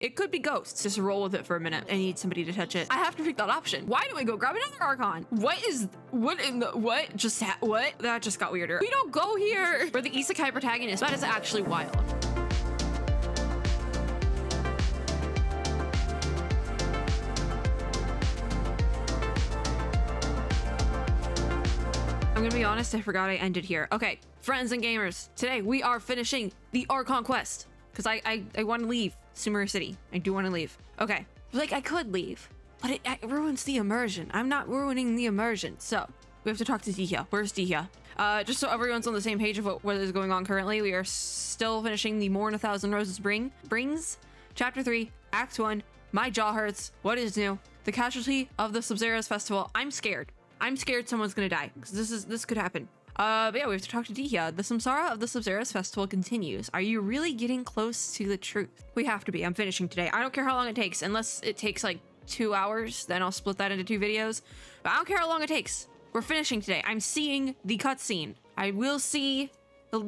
It could be ghosts. Just roll with it for a minute. I need somebody to touch it. I have to pick that option. Why do I go grab another Archon? What just what? That just got weirder. We don't go here for the isekai protagonist. That is actually wild. I'm gonna be honest, I forgot I ended here. Okay, friends and gamers, today we are finishing the Archon quest because I want to leave Sumeru City. I do want to leave. Okay, like I could leave, but it ruins the immersion. I'm not ruining the immersion, so we have to talk to Dihya. Where's Dihya? Just so everyone's on the same page of what is going on currently, we are still finishing the More in a Thousand Roses Brings, Chapter 3, Act 1. My jaw hurts. What is new? The casualty of the SABZERUZ festival. I'm scared. I'm scared someone's gonna die, because this could happen. But yeah, we have to talk to Dihya. The samsara of the SABZERUZ festival continues. Are you really getting close to the truth? We have to be. I'm finishing today. I don't care how long it takes, unless it takes like 2 hours, then I'll split that into 2 videos. But I don't care how long it takes. We're finishing today. I'm seeing the cutscene. I will see the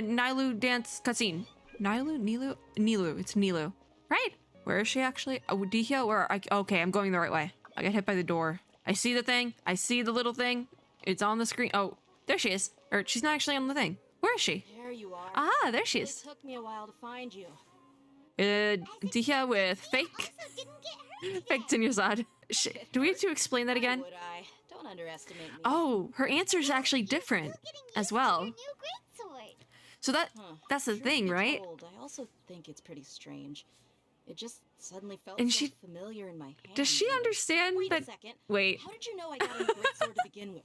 Nilu dance cutscene. Nilu, it's Nilu. Right? Where is she actually? Oh, Dihya, okay, I'm going the right way. I got hit by the door. I see the thing. I see the little thing. It's on the screen. Oh, there she is. Or she's not actually on the thing. Where is she? There you are. Ah, there she is. It took me a while to find you. Dihya with fake Tenurzad. Do we have to explain that again? Would I? Don't underestimate me. Oh, her answer is actually different as well. So that's the thing, right? I also think it's pretty strange. It just suddenly felt And so familiar in my hand. Does she understand Wait that? a second. Wait. How did you know I got a great sword to begin with?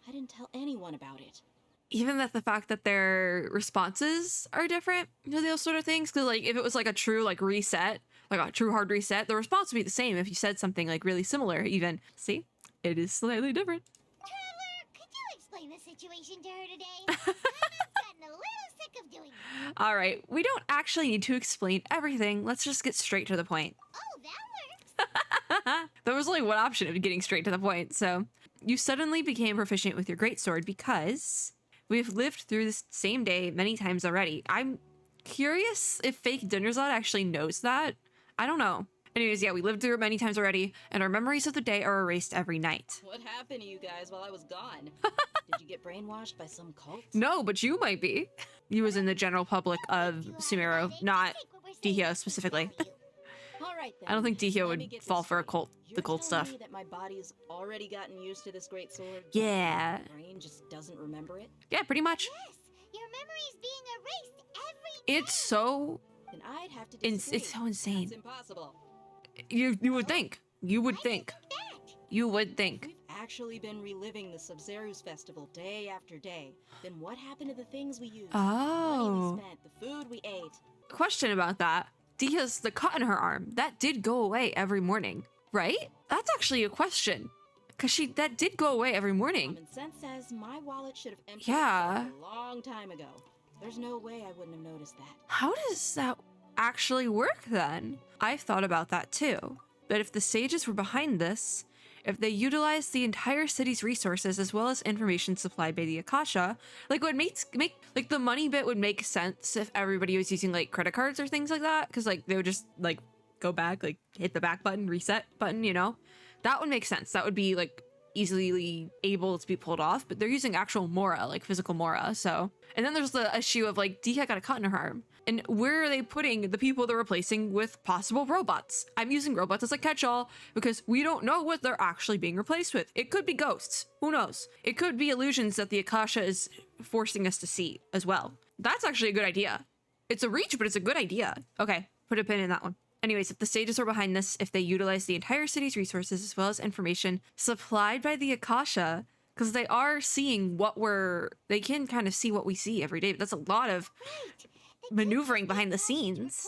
I didn't tell anyone about it. Even that the fact that their responses are different to those sort of things, because like if it was like a true like reset, like a true hard reset, the response would be the same if you said something like really similar. Even see, it is slightly different. Traveler, could you explain the situation to her today? I've gotten a little sick of doing it. All right, we don't actually need to explain everything. Let's just get straight to the point. Oh, that works. There was only one option of getting straight to the point. So you suddenly became proficient with your greatsword because we've lived through this same day many times already. I'm curious if fake Tenurzad actually knows that. I don't know. Anyways, yeah, we lived through it many times already, and our memories of the day are erased every night. What happened to you guys while I was gone? Did you get brainwashed by some cult? No, but you might be. You was in the general public of Sumeru, not Dihya specifically. All right, then. I don't think Dihya Let me would get fall this for a straight. cult, the You're cult telling stuff. me that my body's already gotten used to this great sword? Yeah. My brain just doesn't remember it? Yeah, pretty much. Yes, your memory is being erased every day. It's so Then I'd have to it's disagree. so insane. That's impossible. You would think. You would think. That. You would think. We've actually been reliving the SABZERUZ festival day after day. Then what happened to the things we used? The money Oh. we spent, the food we ate. Question about that. Dihya's the cut in her arm. That did go away every morning, right? That's actually a question. Cause that did go away every morning. Common sense says my wallet should have emptied Yeah. itself a long time ago. There's no way I wouldn't have noticed that. How does that actually work then? I've thought about that too. But if the sages were behind this, if they utilized the entire city's resources as well as information supplied by the Akasha, like what make like the money bit would make sense if everybody was using like credit cards or things like that, because like they would just like go back, like hit the back button, reset button, you know? That would make sense. That would be like easily able to be pulled off, but they're using actual Mora, like physical Mora, so. And then there's the issue of like, Dihya got a cut in her arm. And where are they putting the people they're replacing with possible robots? I'm using robots as a catch-all because we don't know what they're actually being replaced with. It could be ghosts. Who knows? It could be illusions that the Akasha is forcing us to see as well. That's actually a good idea. It's a reach, but it's a good idea. Okay, put a pin in that one. Anyways, if the sages are behind this, if they utilize the entire city's resources as well as information supplied by the Akasha, because they are seeing they can kind of see what we see every day. But that's a lot of maneuvering behind the scenes.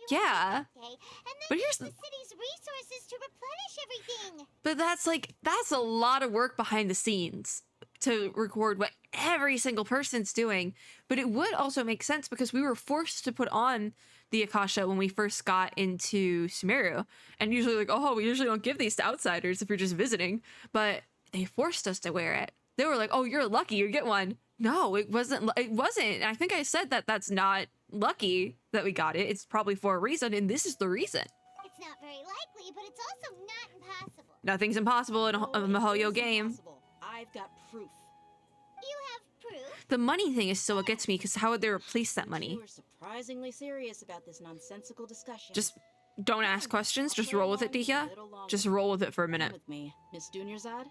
Yeah. But here's the city's resources to replenish everything. But that's a lot of work behind the scenes to record what every single person's doing. But it would also make sense because we were forced to put on the Akasha when we first got into Sumeru. And usually like, oh, we usually don't give these to outsiders if you're just visiting. But they forced us to wear it. They were like, oh, you're lucky, you get one. No, it wasn't. I think I said that that's not lucky. that we got it. It's probably for a reason, and this is the reason. It's not very likely, but it's also not impossible. Nothing's impossible in a Mihoyo It is game. impossible. I've got proof. You have proof? The money thing is still what gets me, because how would they replace that money? You are surprisingly serious about this nonsensical discussion. Just don't ask questions, just roll with it, Dihya. Just roll with it for a minute. Come with me, Miss Dunyarzad.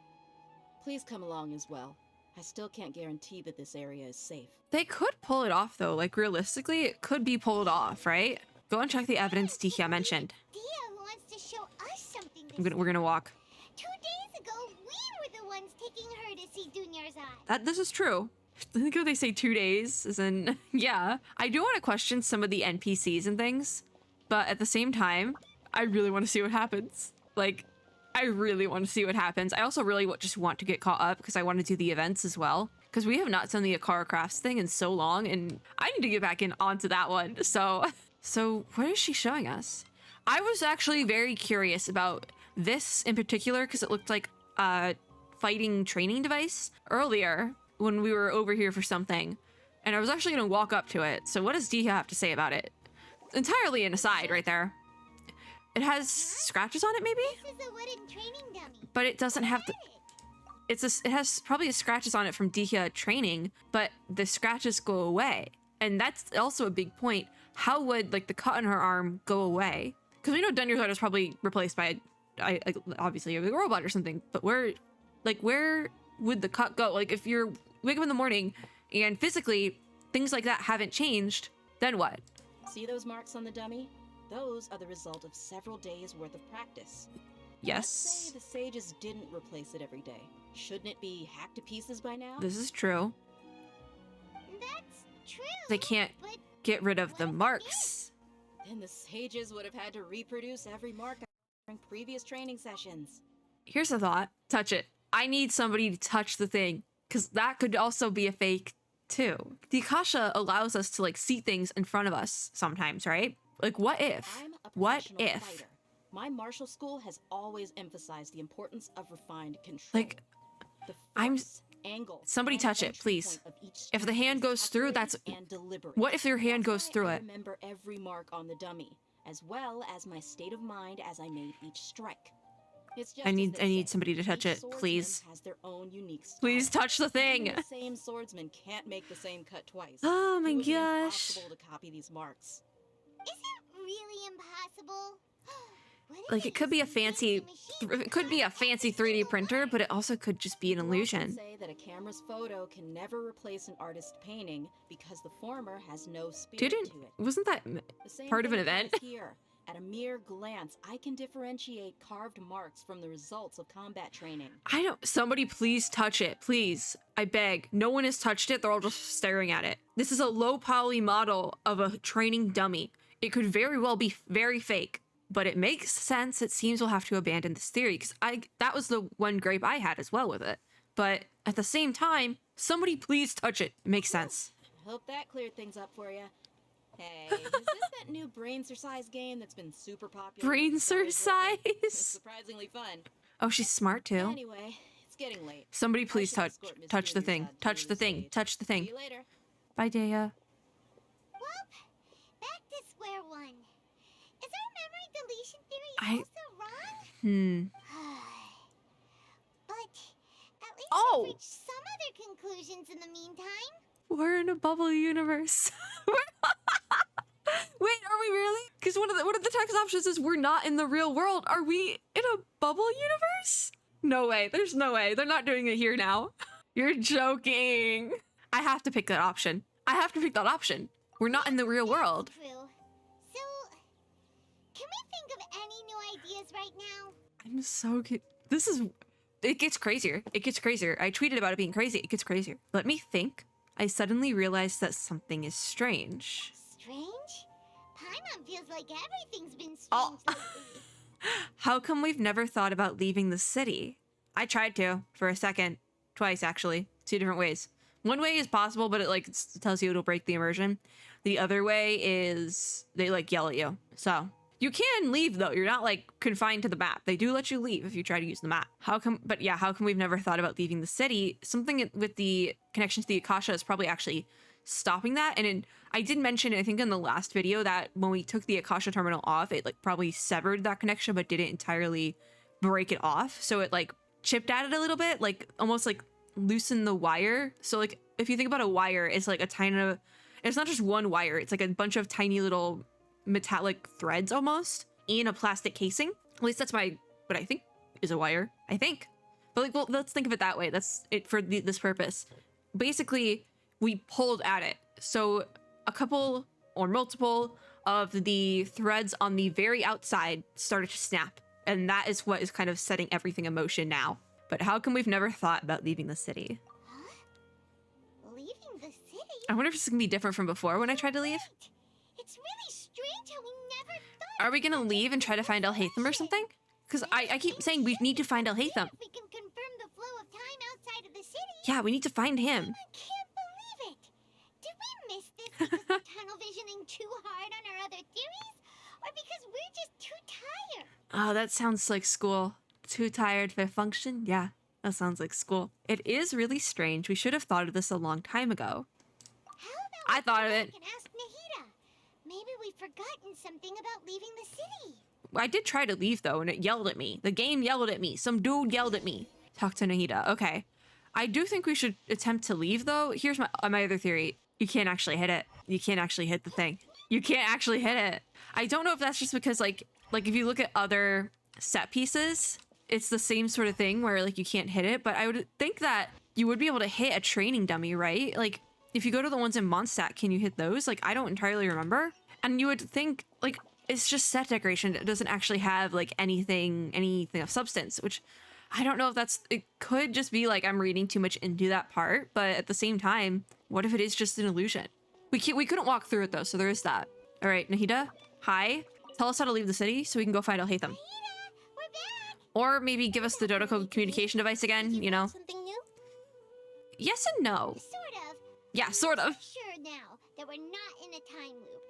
Please come along as well. I still can't guarantee that this area is safe. They could pull it off, though. Like, realistically, it could be pulled off, right? Go and check the evidence Dihya mentioned. Dia who wants to show us something. We're gonna walk. 2 days ago, we were the ones taking her to see Dunyarzad. This is true. I think how they say 2 days, as in, yeah. I do want to question some of the NPCs and things, but at the same time, I really want to see what happens. Like, I really want to see what happens. I also really just want to get caught up because I want to do the events as well. Because we have not done the Akara Crafts thing in so long, and I need to get back onto that one. So what is she showing us? I was actually very curious about this in particular because it looked like a fighting training device earlier when we were over here for something. And I was actually going to walk up to it. So what does Dihya have to say about it? Entirely an aside right there. It has scratches on it, maybe? This is a wooden training dummy. But it doesn't have the... It has probably scratches on it from Dihya training, but the scratches go away. And that's also a big point. How would, like, the cut on her arm go away? Because we know Dunyarzad is probably replaced by, obviously, a robot or something. But where would the cut go? Like, if you're wake up in the morning and physically things like that haven't changed, then what? See those marks on the dummy? Those are the result of several days worth of practice. Yes. Let's say the sages didn't replace it every day. Shouldn't it be hacked to pieces by now? This is true. That's true. They can't but get rid of the marks. Then the sages would have had to reproduce every mark during previous training sessions. Here's a thought. Touch it. I need somebody to touch the thing, because that could also be a fake too. The Akasha allows us to, like, see things in front of us sometimes, right? Like, what if? I'm a What professional if? fighter. My martial school has always emphasized the importance of refined control. Like, The I'm- force, angle, Somebody and touch it, entry please. point of each If the strike hand is goes through, that's... calculated and deliberate. What if your hand That's goes why through I it? remember every mark on the dummy, as well as my state of mind as I made each strike. It's just I as need they say, somebody to touch each it, swordsman please. Has their own unique style. Please touch the Even thing. the same swordsman can't make the same cut twice. Oh my It would be gosh. impossible to copy these marks. Is it really impossible? What if Like, it could be a using fancy... machine It could be a cut fancy every 3D single printer, line? but it also could just be an You often illusion. say that a camera's photo can never replace an artist's painting because the former has no spirit Didn't... to it. Wasn't that... The same part of an thing applies event? Here. At a mere glance, I can differentiate carved marks from the results of combat training. I don't... Somebody please touch it. Please. I beg. No one has touched it. They're all just staring at it. This is a low poly model of a training dummy. It could very well be very fake, but it makes sense. It seems we'll have to abandon this theory because that was the one gripe I had as well with it. But at the same time, somebody please touch it. It makes sense. Hope that cleared things up for you. Hey, is this that new Braincercise game that's been super popular? Braincercise? It's surprisingly fun. Oh, she's smart too. Anyway, it's getting late. Somebody I please should touch escort Miss the thing. Dunyarzad to Touch the thing. stage. Touch the See thing. you later. Bye, Dea. Well, back to square one. Is our memory deletion theory also wrong? But at least Oh. we've reached some other conclusions in the meantime. We're in a bubble universe. Wait, are we really? Because one of the text options is we're not in the real world. Are we in a bubble universe? No way. There's no way. They're not doing it here now. You're joking. I have to pick that option. I have to pick that option. We're not in the real world. True. So, can we think of any new ideas right now? I'm so good. This is... It gets crazier. It gets crazier. I tweeted about it being crazy. It gets crazier. Let me think. I suddenly realized that something is strange. Strange? Paimon feels like everything's been strange Oh. lately. How come we've never thought about leaving the city? I tried to, for a second. Twice, actually. 2 different ways. One way is possible, but it, like, tells you it'll break the immersion. The other way is they, like, yell at you. So, you can leave, though. You're not, like, confined to the map. They do let you leave if you try to use the map. How come we've never thought about leaving the city? Something with the connection to the Akasha is probably actually stopping that. And I did mention, I think in the last video, that when we took the Akasha terminal off, it like probably severed that connection, but didn't entirely break it off. So it like chipped at it a little bit, like almost like loosened the wire. So like if you think about a wire, it's like a tiny, it's not just one wire, it's like a bunch of tiny little metallic threads almost in a plastic casing. At least that's what I think is a wire, I think. But like, well, let's think of it that way. That's it for this purpose. Basically, we pulled at it. So a couple or multiple of the threads on the very outside started to snap. And that is what is kind of setting everything in motion now. But how come we've never thought about leaving the city? Huh? Leaving the city? I wonder if this is gonna be different from before when I tried to leave. It's really strange how we never thought. Are we gonna leave and try to find Al-Haitham or something? Because I keep saying we need to find Al-Haitham. We can confirm the flow of time outside of the city. Yeah, we need to find him. I can't believe it. Did we miss this because we're tunnel visioning too hard on our other theories? Or because we're just too tired? Oh, that sounds like school. Too tired for function? Yeah, that sounds like school. It is really strange. We should have thought of this a long time ago. How about I thought of it. we can ask Nahida? Maybe we've forgotten something about leaving the city. I did try to leave though, and it yelled at me. The game yelled at me. Some dude yelled at me. Talk to Nahida. Okay. I do think we should attempt to leave though. Here's my other theory. You can't actually hit it. You can't actually hit the thing. You can't actually hit it. I don't know if that's just because like if you look at other set pieces, it's the same sort of thing where like you can't hit it, but I would think that you would be able to hit a training dummy, right? Like if you go to the ones in Mondstadt, can you hit those? Like I don't entirely remember. And you would think like it's just set decoration. It doesn't actually have like anything of substance, which I don't know if it could just be like I'm reading too much into that part, but at the same time, what if it is just an illusion? We couldn't walk through it though, so there is that. All right, Nahida, hi. Tell us how to leave the city so we can go find Al-Haitham. Nahida, we're back. Or maybe give us the Dodoko communication device again, you know? Something new? Yes and no. Sort of. Yeah, sort of. I'm sure now that we're not in a time loop.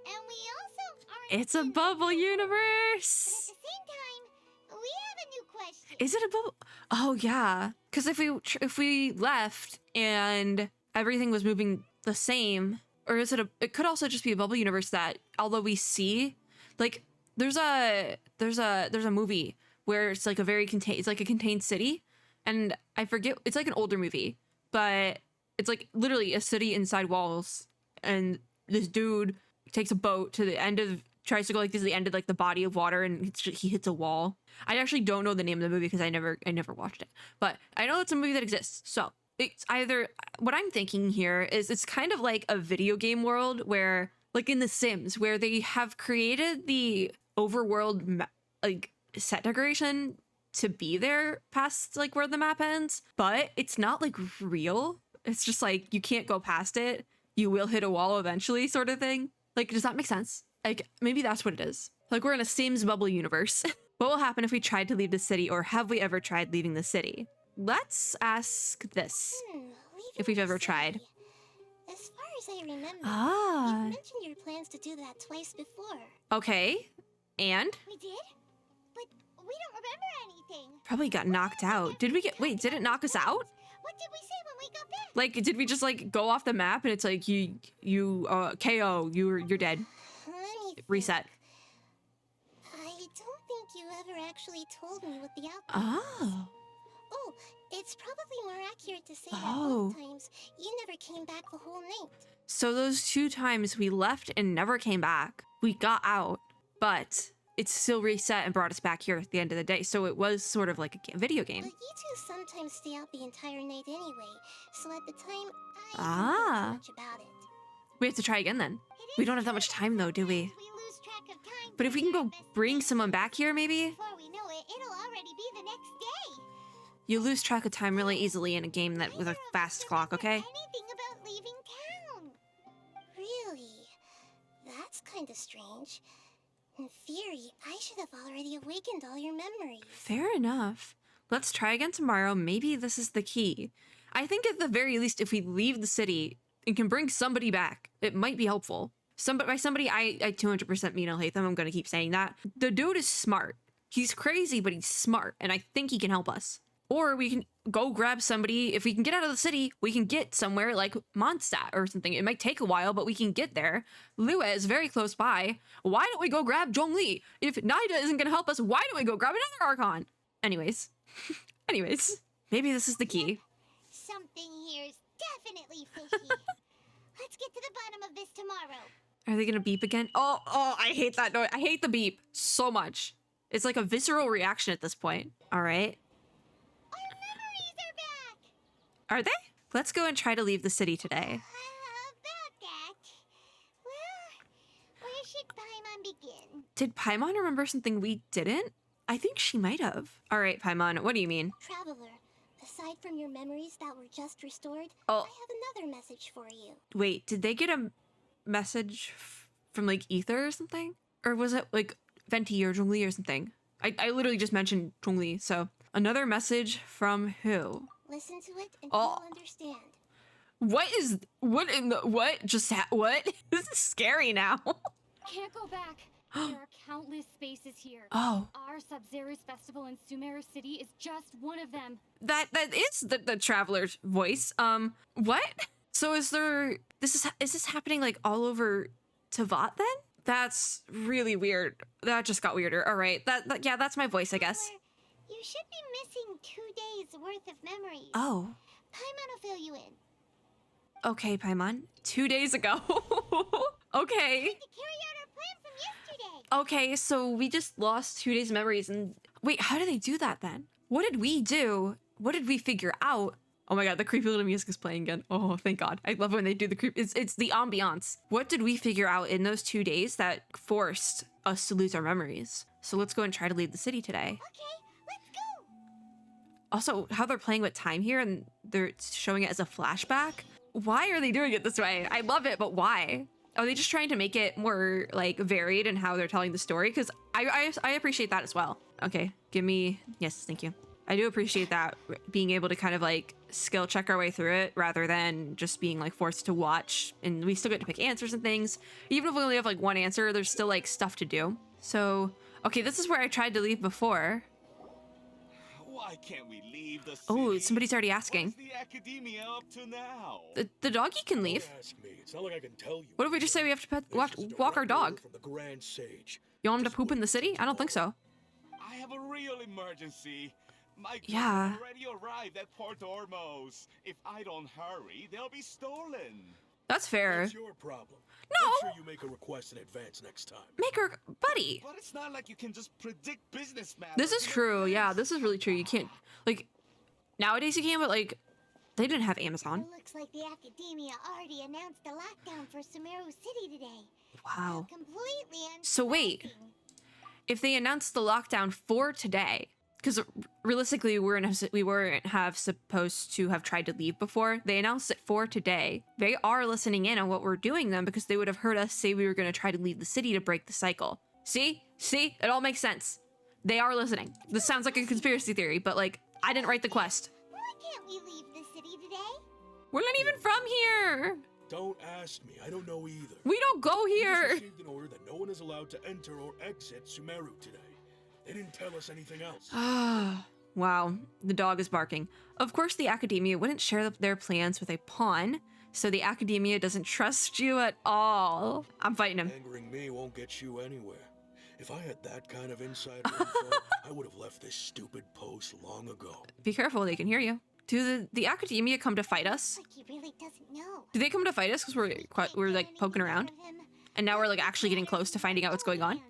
And we also aren't It's a in- bubble But universe. at the same time, we have a new question. Is it a bubble? Oh yeah. Because if we left and everything was moving the same, or is it it could also just be a bubble universe that although we see, like there's a movie where it's like it's like a contained city, and I forget, it's like an older movie, but it's like literally a city inside walls, and this dude takes a boat to the end of, tries to go like this to the end of like the body of water, and he hits a wall. I actually don't know the name of the movie because I never watched it, but I know it's a movie that exists. So it's either, what I'm thinking here is it's kind of like a video game world where, like in The Sims, where they have created the overworld like set decoration to be there past like where the map ends, but it's not like real. It's just like you can't go past it. You will hit a wall eventually, sort of thing. Like, does that make sense? Like, maybe that's what it is. Like, we're in a Sims bubble universe. What will happen if we tried to leave the city, or have we ever tried leaving the city? Let's ask this. If we've ever tried. As far as I remember, Ah. you've mentioned your plans to do that twice before. Okay. And? We did? But we don't remember anything. Probably got knocked out. Did it knock us out? What did we say when we got back? Like, did we just like go off the map and it's like KO, you're dead. Let me think. Reset. I don't think you ever actually told me what the outcome Oh. Oh, it's probably more accurate to say that Oh. both times you never came back the whole night. So those 2 times we left and never came back, we got out, but it still reset and brought us back here at the end of the day. So it was sort of like a video game. But you two sometimes stay out the entire night anyway, so at the time, I Ah. didn't think too much about it. We have to try again then. We don't have that much time though, do we? We lose track of time. But if we can go bring someone back here, maybe? Before we know it, it'll already be the next day. You lose track of time really easily in a game that with a fast clock, okay? Anything about leaving town? Really? That's kind of strange. In theory, I should have already awakened all your memories. Fair enough. Let's try again tomorrow. Maybe this is the key. I think at the very least, if we leave the city and can bring somebody back, it might be helpful. By somebody, I 200% mean Al-Haitham. I'm going to keep saying that. The dude is smart. He's crazy, but he's smart, and I think he can help us. Or we can go grab somebody. If we can get out of the city, we can get somewhere like Mondstadt or something. It might take a while, but we can get there. Lua is very close by. Why don't we go grab Zhongli? If Nida isn't going to help us, why don't we go grab another Archon? Anyways. Anyways. Maybe this is the key. Something here's definitely fishy. Let's get to the bottom of this tomorrow. Are they going to beep again? Oh, I hate that noise. I hate the beep so much. It's like a visceral reaction at this point. All right. Our memories are back! Are they? Let's go and try to leave the city today. About that. Well, where should Paimon begin? Did Paimon remember something we didn't? I think she might have. All right, Paimon, what do you mean? Traveler, aside from your memories that were just restored, Oh. I have another message for you. Wait, did they get a message from like Ether or something? Or was it like Venti or Zhongli or something? I literally just mentioned Zhongli, so. Another message from who? Listen to it and Oh. you'll understand. What in the, what? What? This is scary now. Can't go back. There are countless spaces here. Oh, Our SABZERUZ festival in Sumeru City is just one of them. that is the traveler's voice. What? So is this happening like all over Tavat then? That's really weird. That just got weirder. All right. Yeah, that's my voice, I guess. Traveler, you should be missing 2 days worth of memories. Oh, Paimon will fill you in. okay, Paimon. 2 days ago. Okay. To carry out our plan from yesterday. Okay, so we just lost 2 days memories and wait, how do they do that then? What did we do? What did we figure out? Oh my god, the creepy little music is playing again. Oh, thank god. I love when they do the creep. It's the ambiance. What did we figure out in those 2 days that forced us to lose our memories? So let's go and try to leave the city today. Okay, let's go. Also, how they're playing with time here and they're showing it as a flashback. Why are they doing it this way? I love it, but why? Are they just trying to make it more like varied in how they're telling the story? Because I appreciate that as well. Okay, give me, yes, thank you. I do appreciate that, being able to kind of like skill check our way through it rather than just being like forced to watch, and we still get to pick answers and things. Even if we only have like one answer, there's still like stuff to do. So, okay, this is where I tried to leave before. Why can't we leave the city? Oh, somebody's already asking. What's the academia up to now? The doggy can leave. Don't ask me. It's not like I can tell you. What if we just say we have to This is walk our direct order dog? From the Grand Sage. You want him to poop in the city? I don't think so. I have a real emergency. My goods Yeah. have already arrived at Port Ormos. If I don't hurry, they'll be stolen. That's fair. That's your problem. No. Make sure you make a request in advance next time. Make her, buddy. But it's not like you can just predict business matters. This is in true. Yeah, advance. this is really true. You can't, like, nowadays you can, but like, they didn't have Amazon. It looks like the academia already announced a lockdown for Sumeru City today. Wow. Completely So wait. unsurprising. If they announced the lockdown for today, because realistically we weren't have supposed to have tried to leave before. They announced it for today. They are listening in on what we're doing then, because they would have heard us say we were going to try to leave the city to break the cycle. See? It all makes sense. They are listening. This sounds like a conspiracy theory, but like, I didn't write the quest. Why can't we leave the city today? We're not even from here. Don't ask me. I don't know either. We don't go We just here. received an order that no one is allowed to enter or exit Sumeru today. They didn't tell us anything else. Ah, wow. The dog is barking. Of course, the academia wouldn't share their plans with a pawn, so the academia doesn't trust you at all. I'm fighting him. Angering me won't get you anywhere. If I had that kind of insider info, I would have left this stupid post long ago. Be careful, they can hear you. Do the academia come to fight us? Like he really doesn't know. Do they come to fight us because we're like poking around? And now we're like actually getting close to finding out what's going on?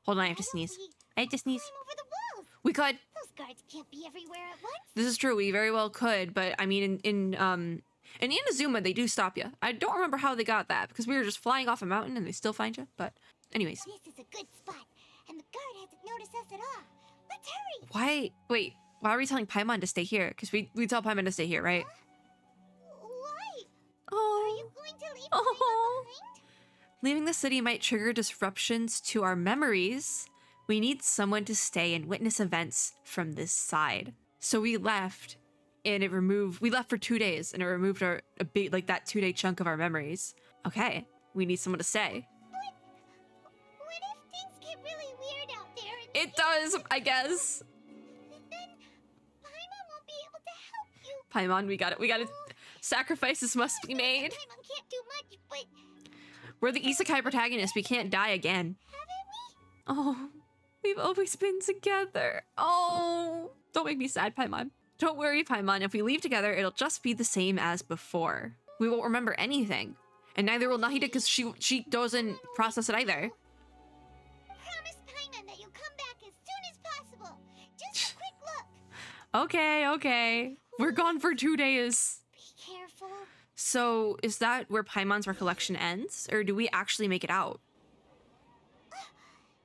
Hold on, I have to sneeze. I have to sneeze. Climb over the walls. We could. Those guards can't be everywhere at once. This is true, we very well could, but I mean in Inazuma they do stop you. I don't remember how they got that, because we were just flying off a mountain and they still find you, but anyways. This is a good spot, and the guard hasn't noticed us at all. Let's hurry. Why are we telling Paimon to stay here? Because we tell Paimon to stay here, right? Why? Are Oh. you going to leave Oh. Paimon behind? Leaving the city might trigger disruptions to our memories. We need someone to stay and witness events from this side. So we left, and we left for 2 days, and it removed a big, like that 2 day chunk of our memories. Okay, we need someone to stay. What if things get really weird out there? And It does, I guess. then Paimon won't Paimon, we got it. We got it. Sacrifices must be made. Paimon can't do much, but We're the isekai protagonists. We can't die again. haven't we? Oh, we've always been together. Oh, don't make me sad, Paimon. Don't worry, Paimon. If we leave together, it'll just be the same as before. We won't remember anything. And neither will Nahida because she doesn't process it either. Promise Paimon that you'll come back as soon as possible. Just a quick look. Okay, okay. We're gone for 2 days. Be careful. So is that where Paimon's recollection ends? Or do we actually make it out?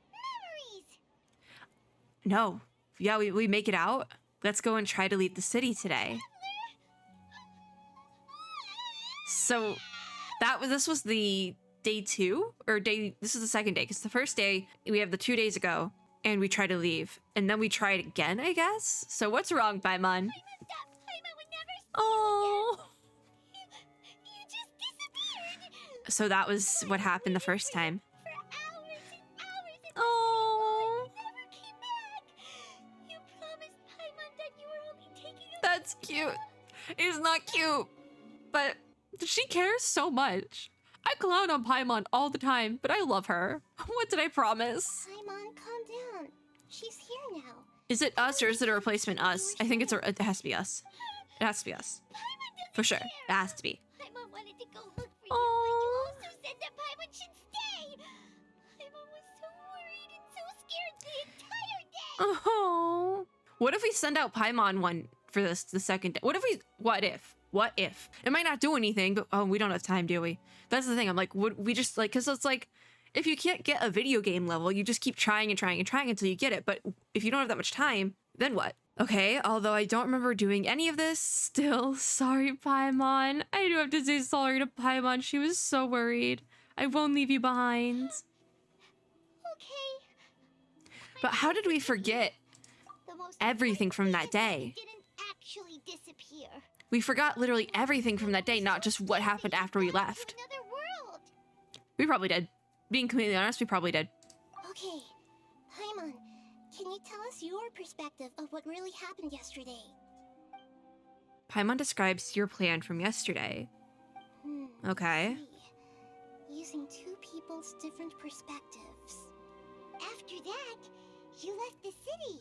Memories. No. Yeah, we make it out. Let's go and try to leave the city today. So this was the day 2 or this is the second day because the first day we have the 2 days ago and we try to leave and then we try it again, I guess. So what's wrong, Paimon? Paimon would never see Oh. you just disappeared. So that was what happened the first time. For hours and hours and Oh. you never came back. You promised Paimon that you were only taking a That's cute. It's not cute. But she cares so much. I clown on Paimon all the time, but I love her. What did I promise? Paimon, calm down. She's here now. Is it us or is it a replacement us? I think it has to be us. It has to be us. Paimon For sure. doesn't It has to be. care. Paimon wanted to go look for you, Oh. but you also said that Paimon should stay. Paimon was so worried and so scared the entire day. Oh. What if we send out Paimon one for the second day? What if? It might not do anything, but we don't have time, do we? That's the thing. I'm like, would we just like, because it's like, if you can't get a video game level, you just keep trying and trying and trying until you get it. But if you don't have that much time, then what? Okay, although I don't remember doing any of this, still, sorry, Paimon. I do have to say sorry to Paimon. She was so worried. I won't leave you behind. Okay. But how did we forget The most everything important from thing that is day? you didn't actually disappear. We forgot literally everything from that day, not just what happened after we left. Another world. We probably did. Being completely honest, we probably did. Okay, Paimon, can you tell us your perspective of what really happened yesterday? Paimon describes your plan from yesterday. Okay. See. Using two people's different perspectives. After that, you left the city.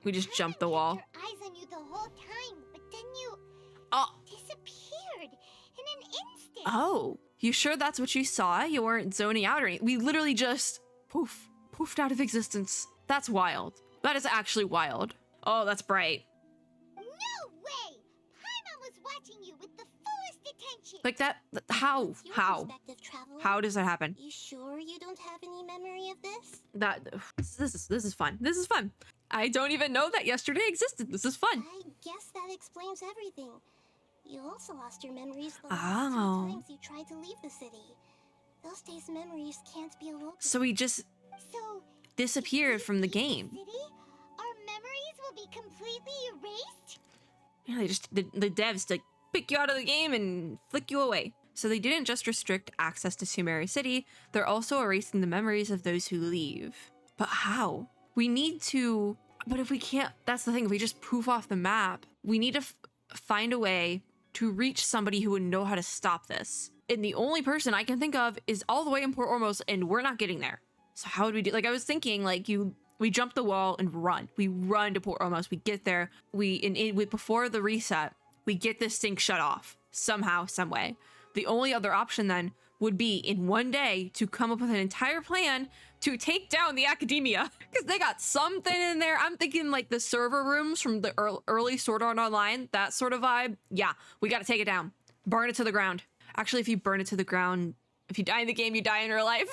We just Paimon jumped the kept wall. her eyes on you the whole time, but then you Oh. disappeared in an instant. Oh. You sure that's what you saw? You weren't zoning out or anything? We literally just poofed out of existence. That's wild. That is actually wild. Oh, that's bright. No way! Paimon was watching you with the fullest attention. Like that, how? What's your How? perspective, Traveler? How does that happen? You sure you don't have any memory of this? This is fun. This is fun. I don't even know that yesterday existed. This is fun. I guess that explains everything. You also lost your memories the Oh. last two times you tried to leave the city. Those days' memories can't be awoken. So we just So, disappeared from the if we leave game. City, our memories will be completely erased? Yeah, they just the devs like pick you out of the game and flick you away. So they didn't just restrict access to Sumeru City, they're also erasing the memories of those who leave. But how? We need to, but if we can't, that's the thing, if we just poof off the map, we need to find a way to reach somebody who would know how to stop this. And the only person I can think of is all the way in Port Ormos, and we're not getting there. So how would we do? Like I was thinking, like we jump the wall and run. We run to Port Ormos. We get there. Before the reset, we get this thing shut off somehow, some way. The only other option then would be in one day to come up with an entire plan to take down the academia because they got something in there. I'm thinking like the server rooms from the early Sword Art Online, that sort of vibe. Yeah, we got to take it down. Burn it to the ground. Actually, if you burn it to the ground, if you die in the game, you die in real life.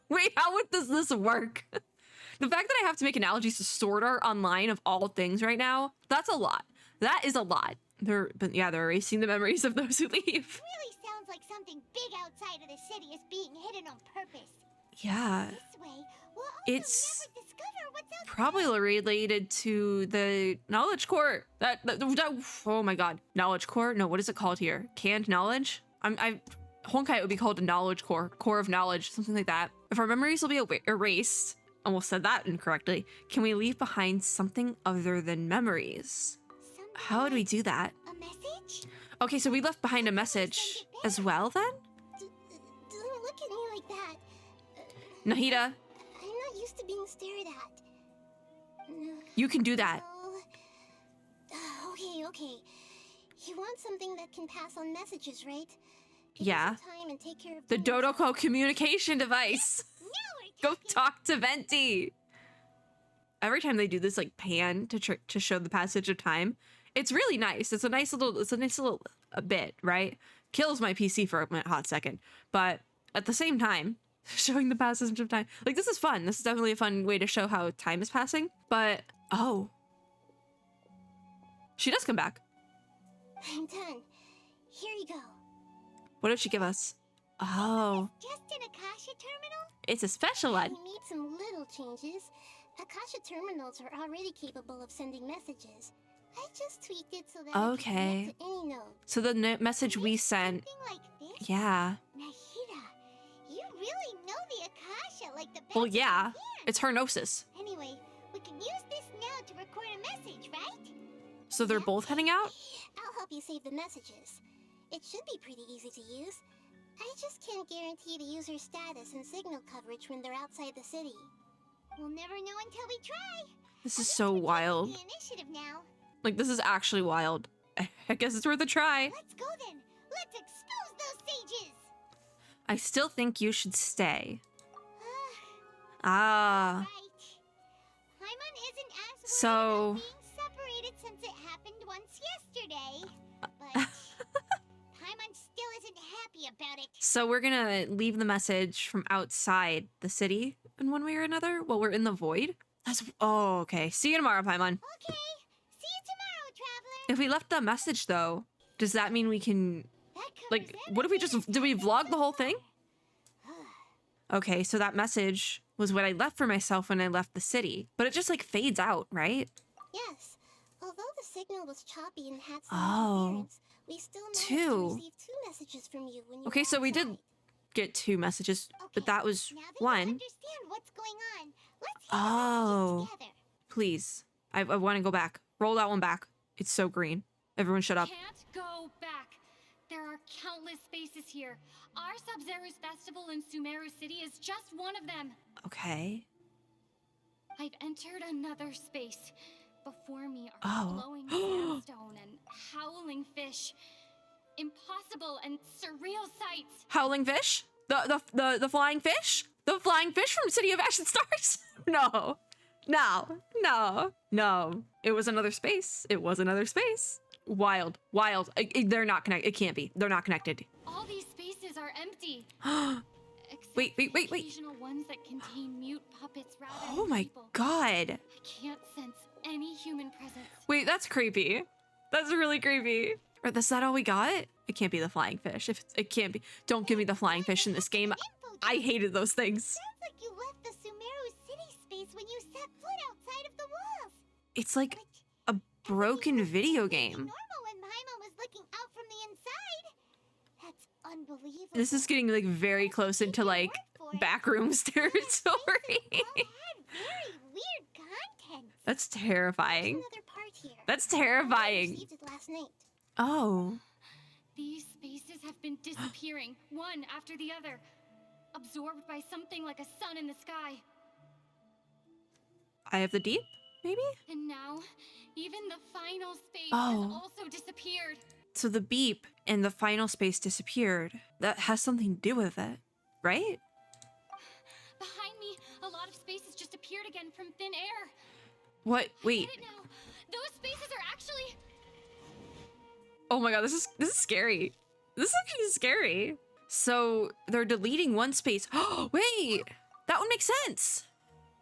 Wait, how does this work? The fact that I have to make analogies to Sword Art Online of all things right now, that's a lot. That is a lot. They're erasing the memories of those who leave. Really sounds like something big outside of the city is being hidden on purpose. Yeah. This way, we'll also It's never discover what's outside. probably related to the knowledge core. That oh my god, knowledge core? No, what is it called here? Canned knowledge? Honkai would be called a knowledge core of knowledge, something like that. If our memories will be erased, almost said that incorrectly, can we leave behind something other than memories? How would we do that? A message? Okay, so we left behind a message as well then? Don't look at me like that. Nahida, I'm not used to being stared at. No. you can do that. Okay. You want something that can pass on messages, right? Give Yeah. me some time and take care of The things. Dodoko communication device. Now we're Go talking. talk to Venti. Every time they do this like pan to show the passage of time, it's really nice. It's a nice little bit, right? Kills my PC for a hot second, but at the same time, showing the passage of time, like this is fun. This is definitely a fun way to show how time is passing. But oh, she does come back. I'm done. Here you go. What did she give us? Oh, Just an Akasha terminal? it's a special We one. made some little changes. Akasha terminals are already capable of sending messages. I just tweaked it so that it Okay. can connect to any node. So the message we sent, Something like this? yeah. Nahida, you really know the Akasha like the back Well, of your yeah. hand. It's her gnosis. Anyway, we can use this now to record a message, right? So they're both heading out? I'll help you save the messages. It should be pretty easy to use. I just can't guarantee the user's status and signal coverage when they're outside the city. We'll never know until we try. This At is least so we're taking wild. The initiative now. Like, this is actually wild. I guess it's worth a try. Let's go then. Let's expose those sages. I still think you should stay. Ah. Right. Paimon isn't as worried So- about being separated since it happened once yesterday. But Paimon still isn't happy about it. So we're gonna leave the message from outside the city in one way or another while we're in the void? That's... Oh, okay. See you tomorrow, Paimon. Okay. See you tomorrow, traveler. If we left the message, though, does that mean we can... That covers Like, what if we just... everything Did we except vlog the whole for thing? Okay, so that message was what I left for myself when I left the city. But it just, like, fades out, right? Yes. Although the signal was choppy and had some Oh. interference, we still managed Two. to receive 2 messages from you when you Okay, were so we did outside. get 2 messages, but Okay, that was now that you 1. understand what's going on, let's hear Oh. the messages together. Please. I want to go back. Roll that one back. It's so green. Everyone shut up. Can't go back. There are countless spaces here. Our SABZERUZ festival in Sumeru City is just one of them. Okay. I've entered another space. Before me are Oh. glowing sandstone and howling fish. Impossible and surreal sights. Howling fish? The flying fish? The flying fish from City of Ashen Stars? No. No. It was another space. It was another space. Wild. They're not connected. It can't be. They're not connected. All these spaces are empty. Except Wait. for occasional ones that contain mute puppets rather Oh than my people. god. I can't sense any human presence. Wait, that's creepy. That's really creepy. Or is that all we got? It can't be the flying fish. It can't be. Don't give me the flying fish in this game. I hated those things. Sounds like you left the Sumeru city space when you set foot outside of the walls. It's like Like, a broken video game. normal when Paimon was looking out from the inside. That's unbelievable. This is getting like very close into like backrooms territory. All had very weird content. That's terrifying. Another part here. That's I terrifying. received it last night. Oh. These spaces have been disappearing, one after the other, absorbed by something like a sun in the sky. Eye of the Deep, maybe? And now, even the final space Oh. has also disappeared. So the beep and the final space disappeared. That has something to do with it, right? Behind me, a lot of spaces just appeared again from thin air. What? I Wait. get it now. Those spaces are actually... Oh my god, this is scary. This is actually scary. So they're deleting one space. Oh, wait. That would make sense.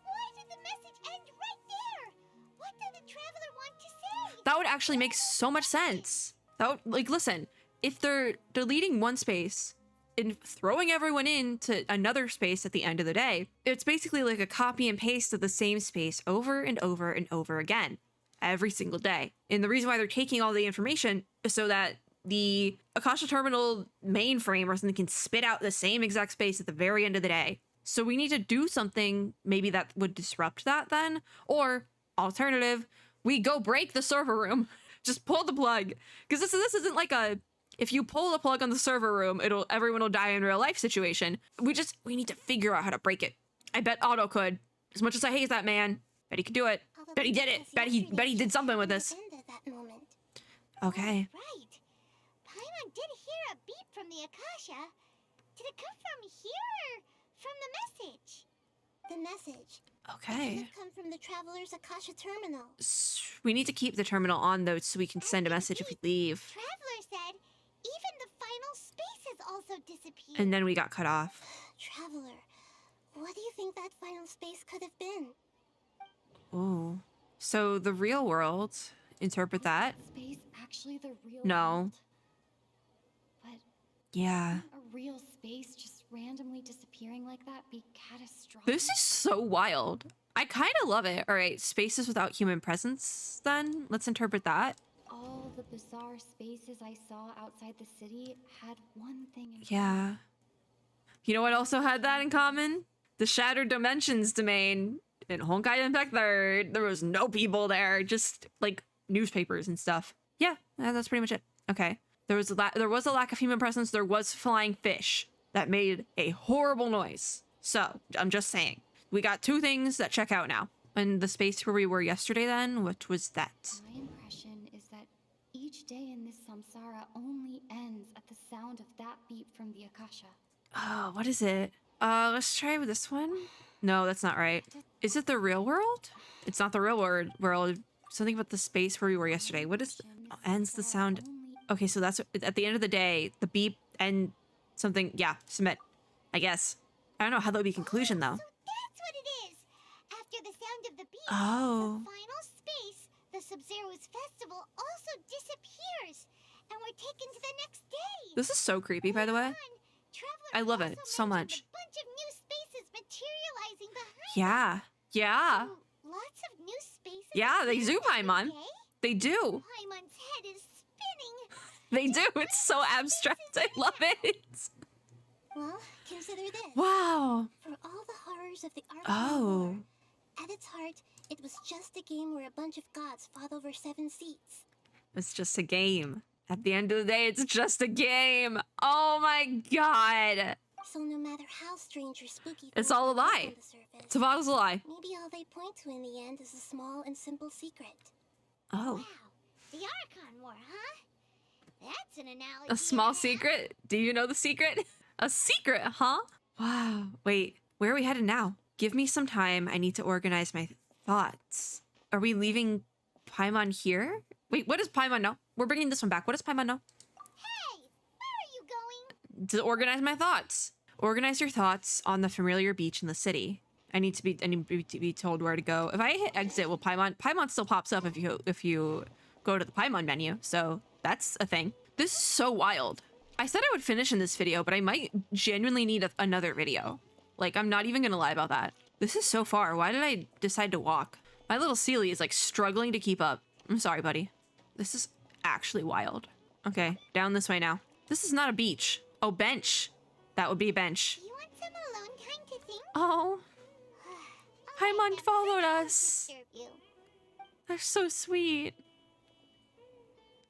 Why did the message end right there? What did the traveler want to say? That would actually make so much sense. That would, like, listen, if they're deleting one space and throwing everyone into another space at the end of the day, it's basically like a copy and paste of the same space over and over and over again every single day. And the reason why they're taking all the information is so that the Akasha Terminal mainframe or something can spit out the same exact space at the very end of the day. So we need to do something maybe that would disrupt that then, or alternative, we go break the server room. Just pull the plug. Because this isn't like a, if you pull the plug on the server room, everyone will die in real life situation. We need to figure out how to break it. I bet Otto could. As much as I hate that man, bet he could do it. Bet he did it. Bet he did something with this. Okay. Right. Paimon did hear a beep from the Akasha. Did it come from here or from the message? The message. Okay. It could have come from the Traveler's Akasha terminal. We need to keep the terminal on though so we can send a message if we leave. Traveler said even the final spaces also disappeared. And then we got cut off. Traveler, what do you think that final space could have been? Oh. So the real world, interpret that. Space actually the real No. world? But Yeah. a real space just randomly disappearing like that be catastrophic? This is so wild. I kind of love it. All right, spaces without human presence then. Let's interpret that. All the bizarre spaces I saw outside the city had one thing in Yeah. You know what also had that in common? The Shattered Dimensions domain in Honkai Impact 3rd. There was no people there, just like newspapers and stuff. Yeah, that's pretty much it. Okay. There was a lack of human presence. There was flying fish that made a horrible noise. So, I'm just saying. We got two things that check out now. And the space where we were yesterday then, what was that? My impression is that each day in this samsara only ends at the sound of that beep from the Akasha. Oh, what is it? Let's try with this one. No, that's not right. Is it the real world? It's not the real world. Something about the space where we were yesterday. What is ends the sound? Okay, so that's at the end of the day, the beep and something. Yeah, submit. I guess. I don't know how that would be conclusion though. So that's what it is. After the sound of the beep, Oh. the final space, the SABZERUZ festival, also disappears, and we're taken to the next day. This is so creepy, by the way. Traveler I love it also so mentioned much. A bunch of new spaces materializing behind. Yeah. Yeah. So, lots of new spaces. Yeah, they appear do, every Paimon. day? They do. Paimon's head is spinning. They do. It's so abstract. I love it. Well, consider this. Wow. For all the horrors of the Archon Oh. War, at its heart, it was just a game where a bunch of gods fought over 7 seats. It's just a game. At the end of the day, it's just a game. Oh my god. So no matter how strange or spooky It's things all a look lie. on the surface, Tava's a lie. maybe all they point to in the end is a small and simple secret. Oh. Wow, the Archon War, huh? That's an analogy. A small and a half. secret? Do you know the secret? A secret, huh? Wow. Wait, where are we headed now? Give me some time. I need to organize my thoughts. Are we leaving Paimon here? Wait, what does Paimon know? We're bringing this one back. What does Paimon know? Hey, where are you going? To organize my thoughts. Organize your thoughts on the familiar beach in the city. I need to be told where to go. If I hit exit, will Paimon still pops up if you go to the Paimon menu. So that's a thing. This is so wild. I said I would finish in this video, but I might genuinely need another video. Like, I'm not even gonna lie about that. This is so far. Why did I decide to walk? My little Sealy is like struggling to keep up. I'm sorry, buddy. This is actually wild. Okay, down this way now. This is not a beach. Oh, bench. That would be a bench. Do you want some alone time to think? Oh, Alright, Paimon then, followed I won't us. disturb you. They're so sweet.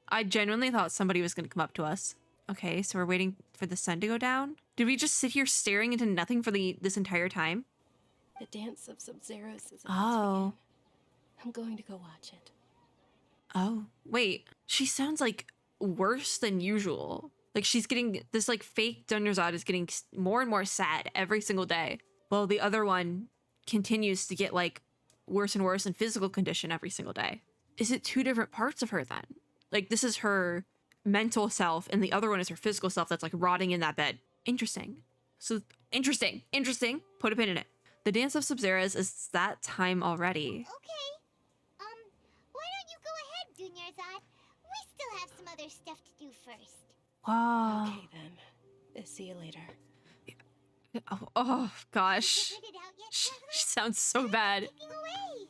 I genuinely thought somebody was gonna come up to us. Okay, so we're waiting for the sun to go down. Did we just sit here staring into nothing for this entire time? The dance of SABZERUZ is about Oh. to begin. I'm going to go watch it. Oh, wait. She sounds like worse than usual. Like she's getting this like fake Dunderzad is getting more and more sad every single day. While the other one continues to get like worse and worse in physical condition every single day. Is it two different parts of her then? Like this is her mental self and the other one is her physical self that's like rotting in that bed. Interesting. So interesting. Put a pin in it. The dance of SABZERUZ is that time already. Okay. Why don't you go ahead, Dunyarzad? We still have some other stuff to do first. Wow. Okay then. See you later. Oh gosh. Figured it out yet, She Traveler? sounds so bad. Taking away.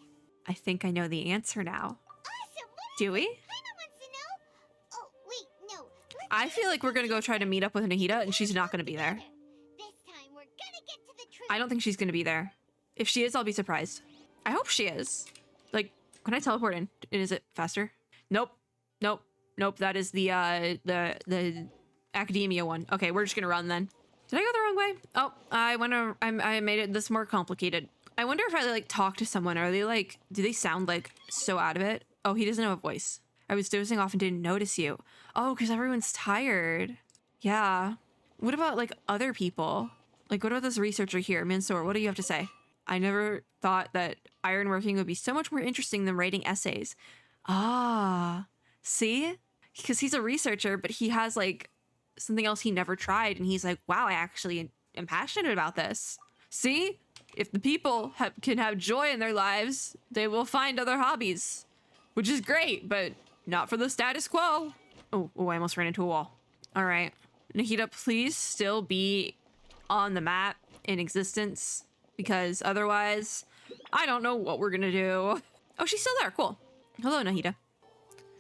I think I know the answer now. Awesome. What Do we? Paimon wants to know. Oh, wait, no. Let's I feel like we're gonna go try to meet up with Nahida and she's not gonna be there. This time we're gonna get to the truth. I don't think she's gonna be there. If she is, I'll be surprised. I hope she is. Like, can I teleport in? Is it faster? Nope. Nope. Nope, that is the academia one. Okay, we're just gonna run then. Did I go the wrong way? Oh, I made it this more complicated. I wonder if I like talk to someone, are they like, do they sound like so out of it? Oh, he doesn't have a voice. I was dozing off and didn't notice you. Oh, because everyone's tired. Yeah. What about like other people? Like what about this researcher here? Mansoor, what do you have to say? I never thought that ironworking would be so much more interesting than writing essays. Ah, see? Because he's a researcher, but he has like something else he never tried. And he's like, wow, I actually am passionate about this. See? If the people can have joy in their lives, they will find other hobbies, which is great, but not for the status quo. Oh, I almost ran into a wall. All right. Nahida, please still be on the map in existence, because otherwise, I don't know what we're gonna do. Oh, she's still there. Cool. Hello, Nahida.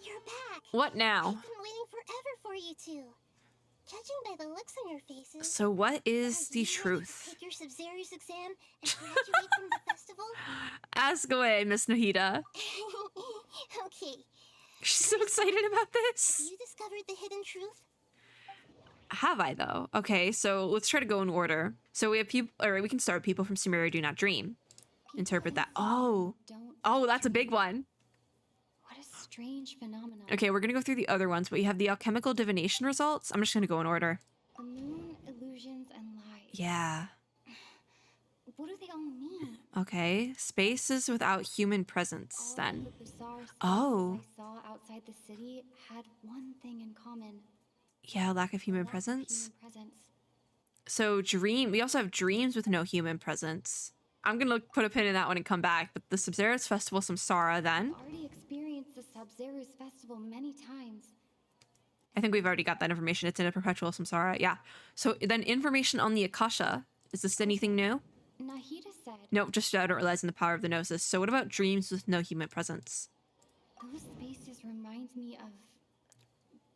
You're back. What now? I've been waiting forever for you two. Judging by the looks on your faces. So what is are the you ready to truth? take your SABZERUZ exam and graduate from the festival? Ask away, Miss Nahida. Okay. She's so excited about Have this. you discovered the hidden truth? Have I though? Okay, so let's try to go in order. So we have people, or we can start with people from Sumeru do not dream. Interpret that. Oh, that's a big one. What a strange phenomenon. Okay, we're gonna go through the other ones, but you have the alchemical divination results. I'm just gonna go in order. The moon, illusions, and lies. Yeah. What do they all mean? Okay, spaces without human presence All then. the bizarre spaces Oh. I saw outside the city had one thing in common. Yeah, lack of human Lack of presence. human presence. So we also have dreams with no human presence. I'm gonna put a pin in that one and come back, but the SABZERUZ Festival Samsara then. I've already experienced the SABZERUZ festival many times. I think we've already got that information. It's in a perpetual samsara. Yeah. So then information on the Akasha. Is this anything new? Nahida said Nope, just I don't realize in the power of the gnosis. So what about dreams with no human presence? those spaces remind me of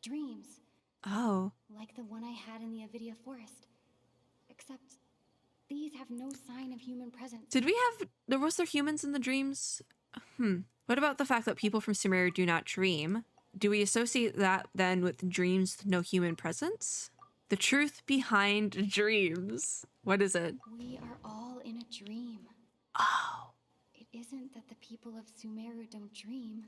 dreams, Oh. like the one I had in the Avidia forest. Except these have no sign of human presence. Did we have was there humans in the dreams? What about the fact that people from Sumeru do not dream? Do we associate that then with dreams with no human presence? The truth behind dreams. What is it? We are all in a dream. Oh. It isn't that the people of Sumeru don't dream.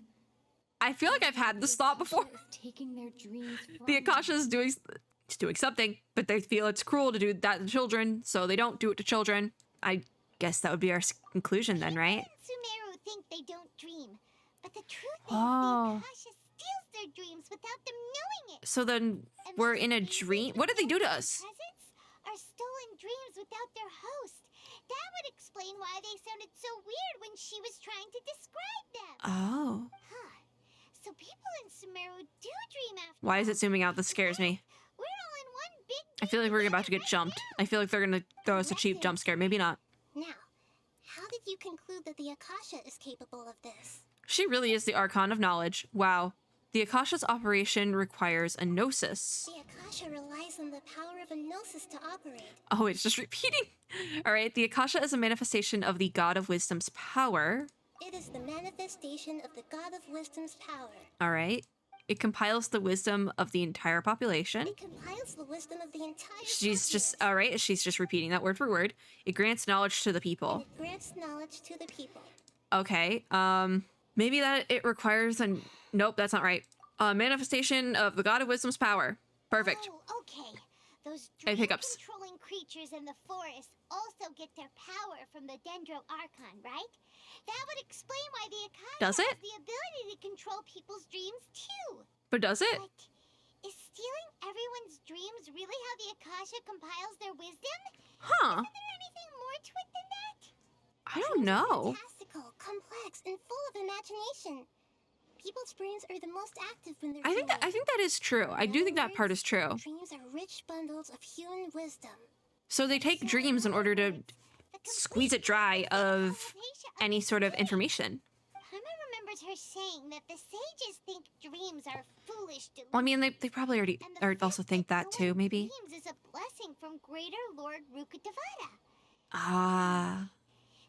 I feel like I've had this thought before. Akasha is taking their dreams from The them. Akasha is doing something, but they feel it's cruel to do that to children, so they don't do it to children. I guess that would be our conclusion then, right? Sumeru think they don't dream, but the truth is Oh. the Akasha steals their dreams without them knowing it. So then And we're most in a dreams dream. with What did they do to no us? presence are stolen dreams without their host. That would explain why they sounded so weird when she was trying to describe them. Oh. Huh. So people in Sumeru do dream after Why is all. it zooming out? This scares me. We're all in one big I feel like we're dream about to get together jumped. right I feel like they're gonna throw us a cheap jump scare. Maybe not. now. Now, how did you conclude that the Akasha is capable of this? She really is the Archon of knowledge. Wow. The Akasha's operation requires a gnosis. The Akasha relies on the power of a gnosis to operate. Oh, it's just repeating. All right. The Akasha is a manifestation of the God of Wisdom's power. It is the manifestation of the God of Wisdom's power. All right. It compiles the wisdom of the entire population. It compiles the wisdom of the entire She's just, populace. all right. She's just repeating that word for word. It grants knowledge to the And people. it grants knowledge to the people. Okay. Maybe that it requires a, nope, that's not right. A manifestation of the God of Wisdom's power. Perfect. Oh, okay. Those I have hiccups. dream-controlling creatures in the forest also get their power from the Dendro Archon, right? That would explain why the Akasha Does it? has the ability to control people's dreams too. But does it? But is stealing everyone's dreams really how the Akasha compiles their wisdom? Huh. Isn't there anything more to it than that? I don't know. Fantastical, complex, and full of imagination. People's brains are the most active when they're I think that is true. I do think that part is true. Dreams are rich bundles of human wisdom. So they take dreams in order to squeeze it dry of any sort of information. Hama remembers her saying that the sages think dreams are foolish delusions. Well, I mean, they probably already And the or fact also think that too, knowing maybe. Dreams is a blessing from Greater Lord Rukkhadevata. Ah.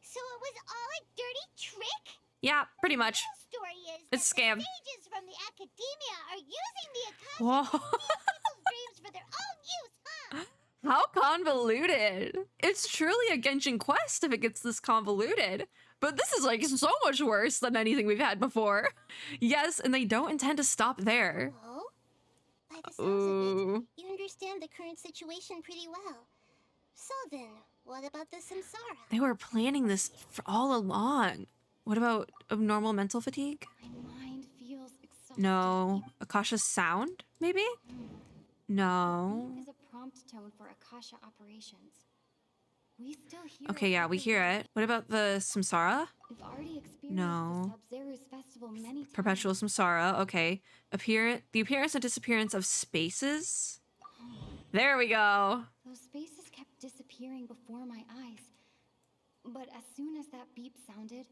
So it was all a dirty trick? Yeah, pretty much. The story is It's a that scam. the sages from the academia are using the Akasha Whoa. to steal people's dreams for their own use, huh? How convoluted. It's truly a Genshin quest if it gets this convoluted. But this is like so much worse than anything we've had before. Yes, and they don't intend to stop there. Oh? By the sounds of it, Ooh. you understand the current situation pretty well. So then, what about the samsara? They were planning this for all along. What about abnormal mental fatigue? My mind feels exhausted. No. Akasha's sound, maybe? No. Beep is a prompt tone for Akasha operations. We still hear Okay, yeah, we hear it. What about the samsara? We've already experienced No. the SABZERUZ festival many times. Perpetual samsara, okay. The appearance and disappearance of spaces? There we go. Those spaces kept disappearing before my eyes. But as soon as that beep sounded,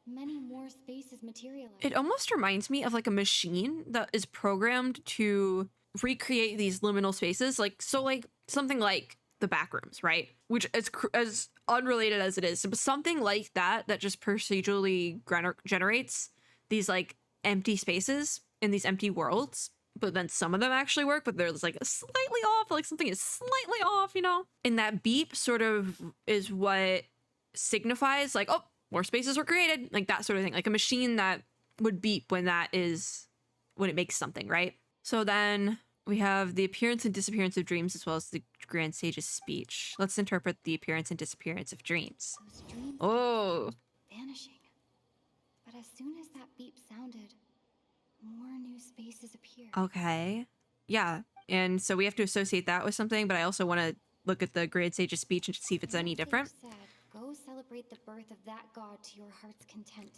many more spaces materialized. It almost reminds me of like a machine that is programmed to recreate these liminal spaces. Like, so like something like the backrooms, right? Which is as unrelated as it is, but something like that that just procedurally generates these like empty spaces in these empty worlds. But then some of them actually work, but there's like a slightly off, like something is slightly off, you know? And that beep sort of is what signifies like, oh, more spaces were created, like that sort of thing. Like a machine that would beep when it makes something, right? So then we have the appearance and disappearance of dreams as well as the Grand Sage's speech. Let's interpret the appearance and disappearance of dreams. Those dreams Oh, vanishing. But as soon as that beep sounded, more new spaces appeared. okay. Yeah. And so we have to associate that with something, but I also want to look at the Grand Sage's speech and see if it's any different. Said, go celebrate the birth of that god to your heart's content.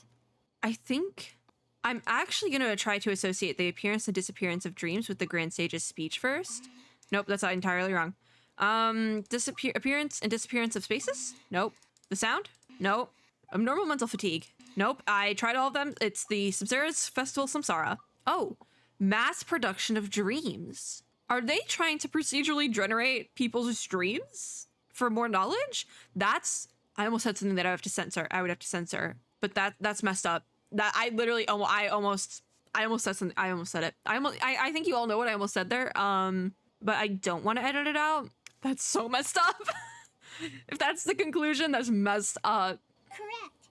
I think I'm actually going to try to associate the appearance and disappearance of dreams with the Grand Sage's speech first. Nope, that's entirely wrong. Appearance and disappearance of spaces? Nope. The sound? Nope. Abnormal mental fatigue? Nope. I tried all of them. It's the SABZERUZ Festival Samsara. Oh, mass production of dreams. Are they trying to procedurally generate people's dreams for more knowledge? I almost said something that I would have to censor, but that's messed up. That I literally, I almost said something. I almost said it. I think you all know what I almost said there. But I don't want to edit it out. That's so messed up. If that's the conclusion, that's messed up. Correct.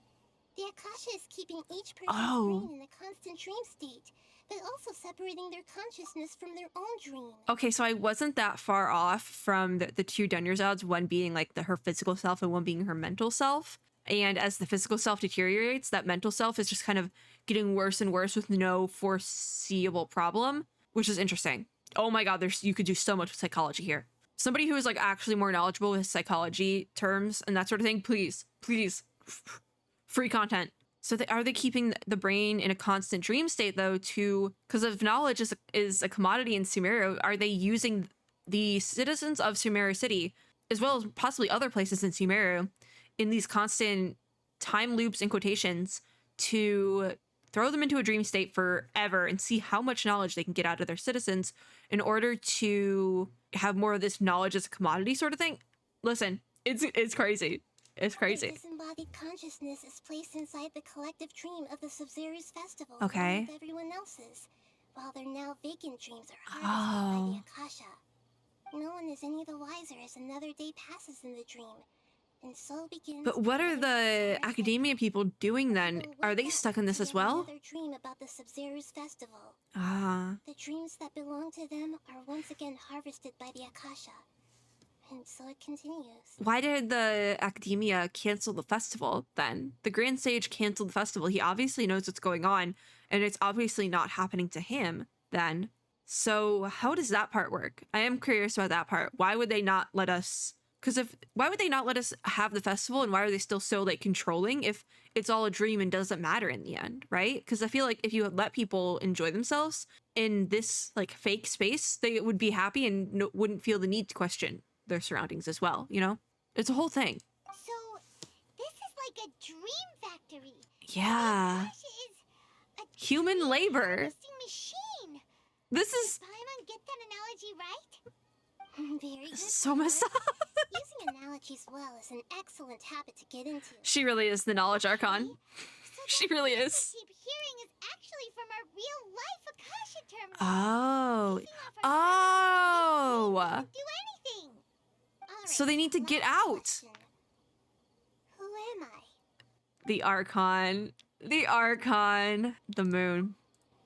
The Akasha is keeping each person's Oh. brain in a constant dream state, but also separating their consciousness from their own dream. Okay, so I wasn't that far off from the two Dunyarzad's, one being like her physical self and one being her mental self. And as the physical self deteriorates, that mental self is just kind of getting worse and worse with no foreseeable problem, which is interesting. Oh my god, you could do so much with psychology here. Somebody who is like actually more knowledgeable with psychology terms and that sort of thing, please, free content. So are they keeping the brain in a constant dream state though because if knowledge is a commodity in Sumeru, are they using the citizens of Sumeru City, as well as possibly other places in Sumeru, in these constant time loops and quotations to throw them into a dream state forever and see how much knowledge they can get out of their citizens in order to have more of this knowledge as a commodity sort of thing? Listen, it's crazy. It's crazy. Their disembodied consciousness is placed inside the collective dream of the SABZERUZ festival, Okay. along with everyone else's, while their now vacant dreams are harvested by the Akasha. No one is any the wiser as another day passes in the dream, and so begins. But what are the bizarre academia cycle. people doing then? People Are wake they up stuck in this to as yet well? Another dream about the SABZERUZ festival. Ah. The dreams that belong to them are once again harvested by the Akasha. And so it continues. Why did the academia cancel the festival then? The Grand Sage canceled the festival. He obviously knows what's going on, and it's obviously not happening to him then. So how does that part work? I am curious about that part. Why would they not let us... why would they not let us have the festival, and why are they still so like controlling if it's all a dream and doesn't matter in the end, right? Because I feel like if you let people enjoy themselves in this like fake space, they would be happy and wouldn't feel the need to question their surroundings as well, you know? It's a whole thing. So, this is like a dream factory. Yeah. The Akasha is a Human dream labor. harvesting machine. This is Did Paimon get that analogy right? Very good. so messed up. Using analogies well is an excellent habit to get into. She really is the knowledge Archon. She really I is. keep hearing is actually from our real life Akasha terminal. Oh. Picking off our Oh. doesn't do anything. All So they need to get last out. question. Who am I? The Archon. The Archon. The moon.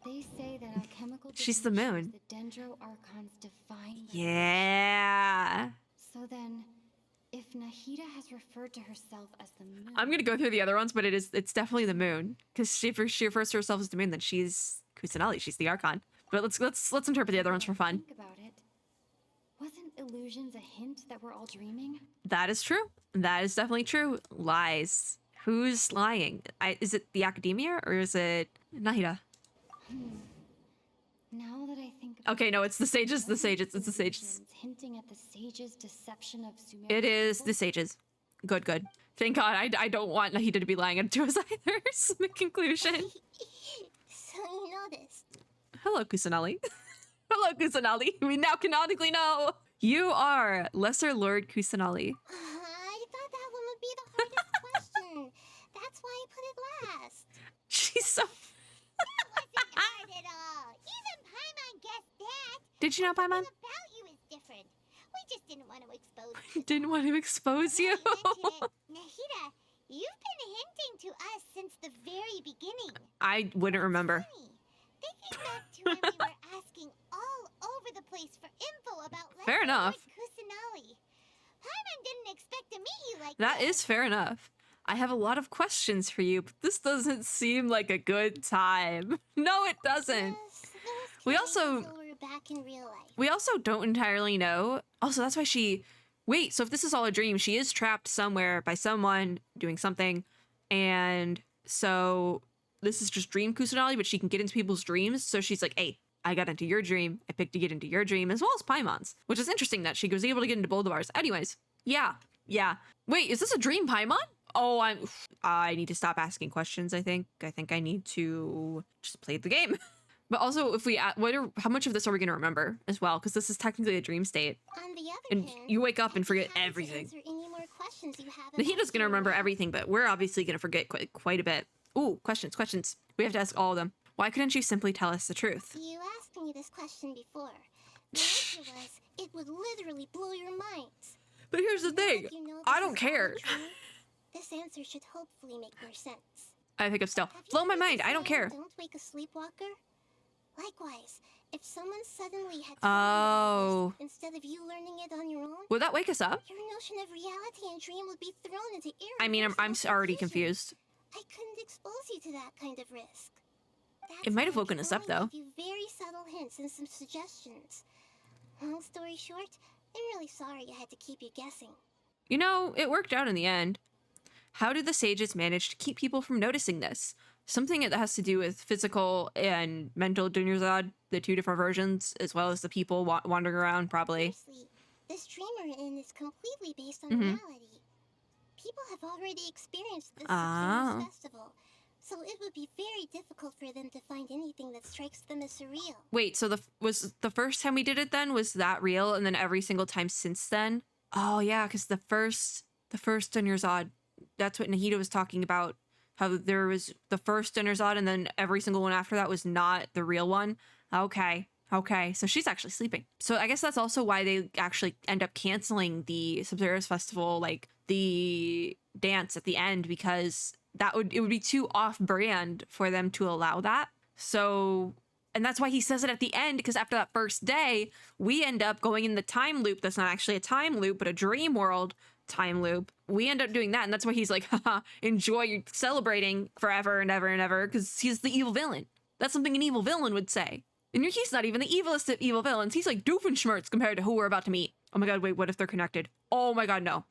They say that alchemical She's the divination moon. is the Dendro Archon's divine revelation. Yeah. So then, if Nahida has referred to herself as the moon, I'm gonna go through the other ones, but it's definitely the moon. Because she refers to herself as the moon, then she's Kusanali, she's the Archon. But let's interpret the other ones for fun. think about it. Wasn't illusions a hint that we're all dreaming? That is true. That is definitely true. Lies. Who's lying? Is it the academia or is it Nahida? Now that I think about Okay, no, it's the sages. The sages. It's the sages. illusions hinting at the sages' deception of Sumerian It is people? the sages. Good, good. Thank God. I don't want Nahida to be lying to us either. Is the conclusion. So you noticed. Hello, Kusanali. Hello, Kusanali. We now canonically know you are Lesser Lord Kusanali. I thought that one would be the hardest question. That's why I put it last. She's so. That wasn't hard at all. Even Paimon guessed that. Did you know, Paimon? Everything about you is different. We just didn't want to expose you. Didn't want to expose you. Nahida, you've been hinting to us since the very beginning. I wouldn't remember. Funny. Thinking back to when we were asking all over the place for info about Fair enough. Kusanali. Paimon didn't expect to meet you like That is fair enough. I have a lot of questions for you, but this doesn't seem like a good time. No, it doesn't. Yes, those We days also- until we're back in real life. We also don't entirely know. Also, that's why she. Wait, so if this is all a dream, she is trapped somewhere by someone doing something. And so this is just dream Kusanali, but she can get into people's dreams. So she's like, hey, I got into your dream. I picked to get into your dream, as well as Paimon's, which is interesting that she was able to get into both of ours. Anyways, yeah. Wait, is this a dream Paimon? Oh, I need to stop asking questions, I think. I think I need to just play the game. But also, if we, how much of this are we going to remember as well? Because this is technically a dream state. On the other And hand, you wake up and I'd be forget happy to everything. answer any more questions you have Nahida's about going to remember your everything, but we're obviously going to forget quite a bit. Ooh, questions. We have to ask all of them. Why couldn't you simply tell us the truth? You asked me this question before. The answer was, it would literally blow your minds. But here's the Now thing. that you know I this don't is all a care. dream, this answer should hopefully make more sense. I think I'm still. Have you Blow my heard the mind. I don't saying, care. Don't wake a sleepwalker. Likewise, if someone suddenly had told Oh. you this instead of you learning it on your own, Would that wake us up? your notion of reality and dream would be thrown into error. I mean, I'm already confused. I couldn't expose you to that kind of risk. It might have why I woken can us up, only though. give you very subtle hints and some suggestions. Long story short, I'm really sorry I had to keep you guessing. You know, it worked out in the end. How did the sages manage to keep people from noticing this? Something that has to do with physical and mental Dunyazad, the two different versions, as well as the people wandering around, probably. Firstly, this dream we're in is completely based on Mhm. reality. People have already experienced this Ah. SABZERUZ festival, so it would be very difficult for them to find anything that strikes them as surreal. Wait, so was the first time we did it then, was that real? And then every single time since then? Oh yeah, because the first Dunyazad, that's what Nahida was talking about. How there was the first Dunyazad and then every single one after that was not the real one. Okay, so she's actually sleeping. So I guess that's also why they actually end up canceling the SABZERUZ festival, like the dance at the end, because it would be too off-brand for them to allow that. So, and that's why he says it at the end, because after that first day, we end up going in the time loop. That's not actually a time loop, but a dream world time loop. We end up doing that, and that's why he's like, haha, enjoy, you're celebrating forever and ever and ever, because he's the evil villain. That's something an evil villain would say. And he's not even the evilest of evil villains. He's like Doofenshmirtz compared to who we're about to meet. Oh my god, wait, what if they're connected? Oh my god, no.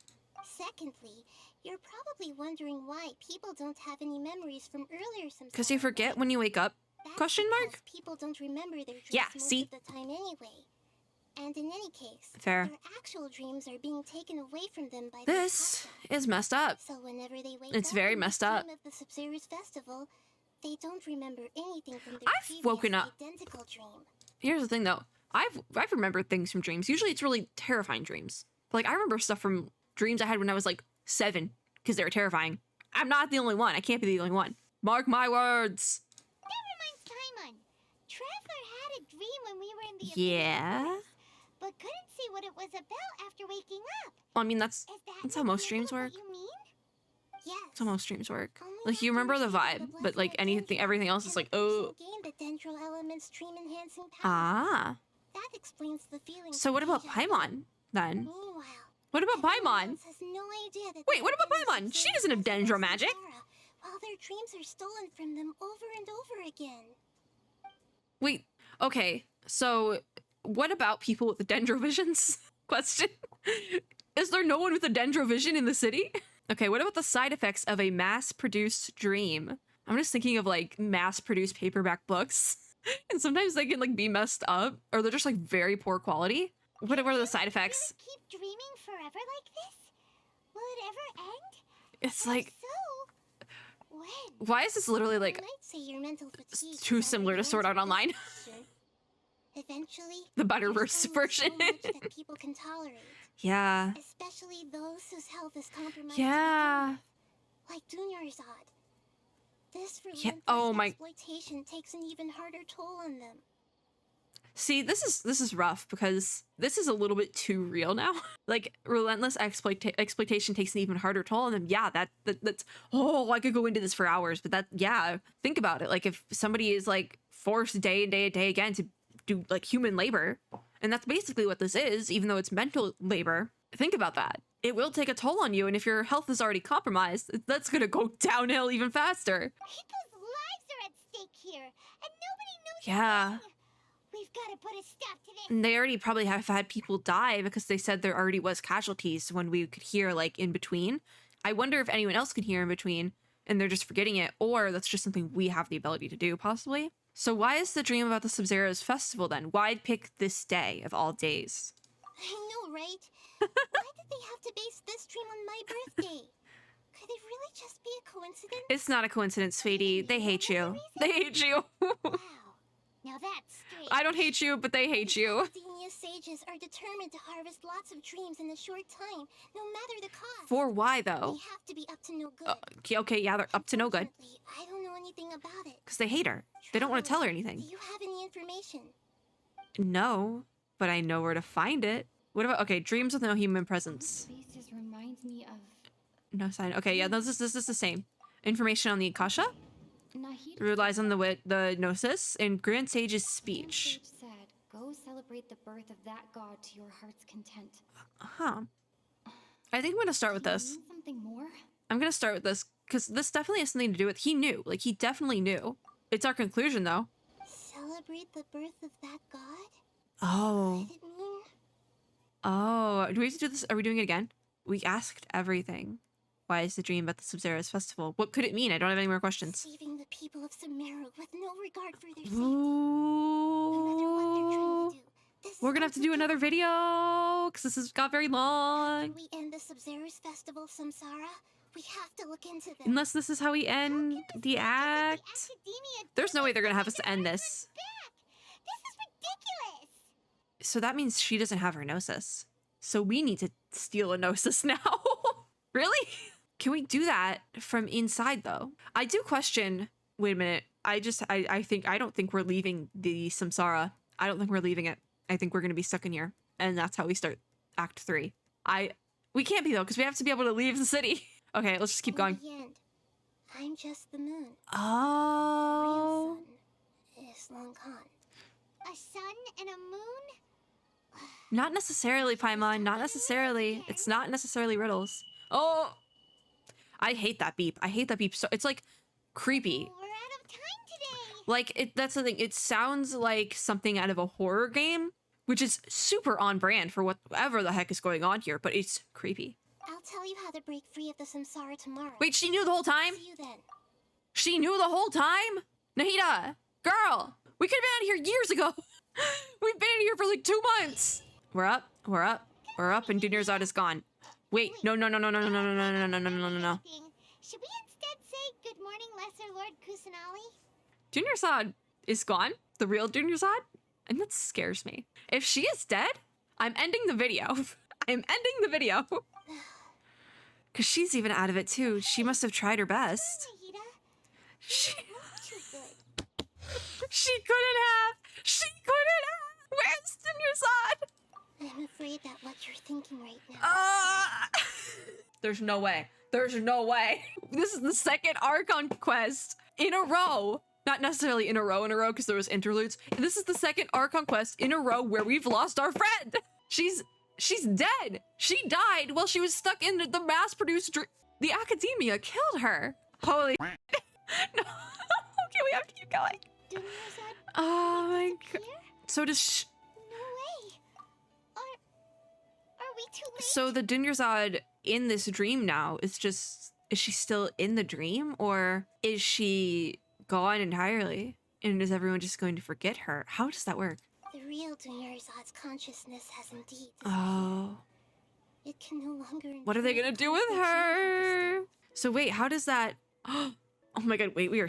Secondly, you're probably wondering why people don't have any memories from earlier SABZERUZ. Because you forget when you wake up? That's Question mark? because people don't remember their dreams Yeah, most see? of the time anyway. And in any case, Fair. their actual dreams are being taken away from them by their This Akasha. is messed up. So whenever they wake It's up very in messed the up. dream of the SABZERUZ festival, they don't remember anything from their I've previous woken up- identical dream. Here's the thing though. I've remembered things from dreams. Usually it's really terrifying dreams. Like I remember stuff from dreams I had when I was like 7 because they were terrifying. I'm not the only one. I can't be the only one. Mark my words. Never mind Paimon. Traveler had a dream when we were in the Yeah. Forest, but couldn't see what it was about after waking up. Well, I mean, that's Is that how an most example streams of work. what you mean? Yes. That's how most streams work. Only Like, you after remember the receiving vibe, the but like blessing of anything, Dendro everything else is can like, a oh. person gain the Dendro element's dream-enhancing power. Ah. That explains the feeling. So what about Paimon then? Meanwhile, What about everyone Paimon? else has no idea that Wait, what they're about in the Paimon? She Sabzeruz doesn't have Festival Dendro magic. Samsara, while their dreams are stolen from them over and over again. Wait, okay. So what about people with the dendro visions? Question. Is there no one with a dendro vision in the city? Okay, what about the side effects of a mass-produced dream? I'm just thinking of like mass-produced paperback books. And sometimes they can like be messed up or they're just like very poor quality. What are the side effects? Really keep dreaming forever like this? Will it ever end? It's If like, so, when? why is this literally like I might say your mental fatigue too is similar to already Sword Art answered Online? this question. Eventually, The there's Butterverse only version. so much that people can tolerate, Yeah. especially those whose health is compromised. Yeah. Like Dunyarzad. This Yeah, relentless oh my- exploitation takes an even harder toll on them. See, this is rough because this is a little bit too real now. Like relentless exploitation takes an even harder toll on them. Yeah, that's oh, I could go into this for hours, but yeah, think about it. Like if somebody is like forced day and day again to do like human labor, and that's basically what this is, even though it's mental labor. Think about that. It will take a toll on you, and if your health is already compromised, that's gonna go downhill even faster. People's lives are at stake here, and nobody knows. Yeah. a thing. We've got to put a stop to this. And they already probably have had people die because they said there already was casualties when we could hear like in between. I wonder if anyone else could hear in between and they're just forgetting it, or that's just something we have the ability to do, possibly. So why is the dream about the SABZERUZ festival then? Why pick this day of all days? I know, right? Why did they have to base this dream on my birthday? Could it really just be a coincidence? It's not a coincidence, sweetie. They hate you. They hate you. Wow. Now that's strange. I don't hate you, but they hate you. Academia sages are determined to harvest lots of dreams in a short time, no matter the cost. For why, though? They have to be up to no good. Okay, yeah, they're up to no good. Unfortunately, I don't know anything about it. Because they hate her. They don't want to tell her anything. Do you have any information? No, but I know where to find it. What about, okay, dreams with no human presence. This just reminds me of No sign. Okay, yeah, this is the same. Information on the Akasha Nahida. relies on the Gnosis and Grand Sage's Grand speech. Sage said, "Go celebrate the birth of that god to your heart's content." Huh. I think I'm gonna start with Do you this. mean something more? I'm gonna start with this because this definitely has something to do with. He knew, like he definitely knew. It's our conclusion though. Celebrate the birth of that god? Oh. Did it mean? Oh. Do we have to do this? Are we doing it again? We asked everything. Why is the dream about the SABZERUZ festival? What could it mean? I don't have any more questions. Saving the people of Sumeru with no regard for their safety. No matter what they're trying Ooh. to do. This is We're gonna have to do another video because this has got very long. When we end the SABZERUZ festival of Samsara, we have to look into this. Unless this is how we end the act. There's no way they're gonna have us end this. This is ridiculous. So that means she doesn't have her Gnosis. So we need to steal a Gnosis now. Really? Can we do that from inside though? I do question, wait a minute. I don't think we're leaving the Samsara. I don't think we're leaving it. I think we're gonna be stuck in here. And that's how we start Act 3. We can't be though, because we have to be able to leave the city. Okay, let's just keep going. In the end, I'm just the moon. Oh. Real sun is long gone. A sun and a moon? Not necessarily, Paimon. Not necessarily. It's not necessarily riddles. Oh! I hate that beep. I hate that beep. So it's like creepy. We're out of time today. Like that's the thing. It sounds like something out of a horror game, which is super on brand for whatever the heck is going on here, but it's creepy. I'll tell you how to break free of the samsara tomorrow. Wait, she knew the whole time? See you then. She knew the whole time? Nahida, girl, we could have been out of here years ago. We've been in here for like 2 months. We're up, and Dunyarzad is gone. Wait, no. Should we instead say good morning, Lesser Lord Kusanali? Dunyarzad is gone? The real Dunyarzad? And that scares me. If she is dead, I'm ending the video. I'm ending the video. Because she's even out of it too. She must have tried her best. Nahida, She, Too good. she couldn't have. She couldn't have. Where's Dinnersod? I'm afraid that what you're thinking right now. There's no way. There's no way. This is the second Archon quest in a row. Not necessarily in a row because there was interludes. This is the second Archon quest in a row where we've lost our friend. She's dead. She died while she was stuck in the mass-produced the academia killed her. Holy no. Okay, we have to keep going. Dinnersod, Oh my god. disappear? So does No way. Are we too late? so the Dinnersod in this dream now is she still in the dream, or is she gone entirely? And is everyone just going to forget her? How does that work? The real Dinnersod's consciousness has indeed disappeared. Oh. It can no longer. What are they gonna do with her? So wait, how does that? Oh my god! Wait, we're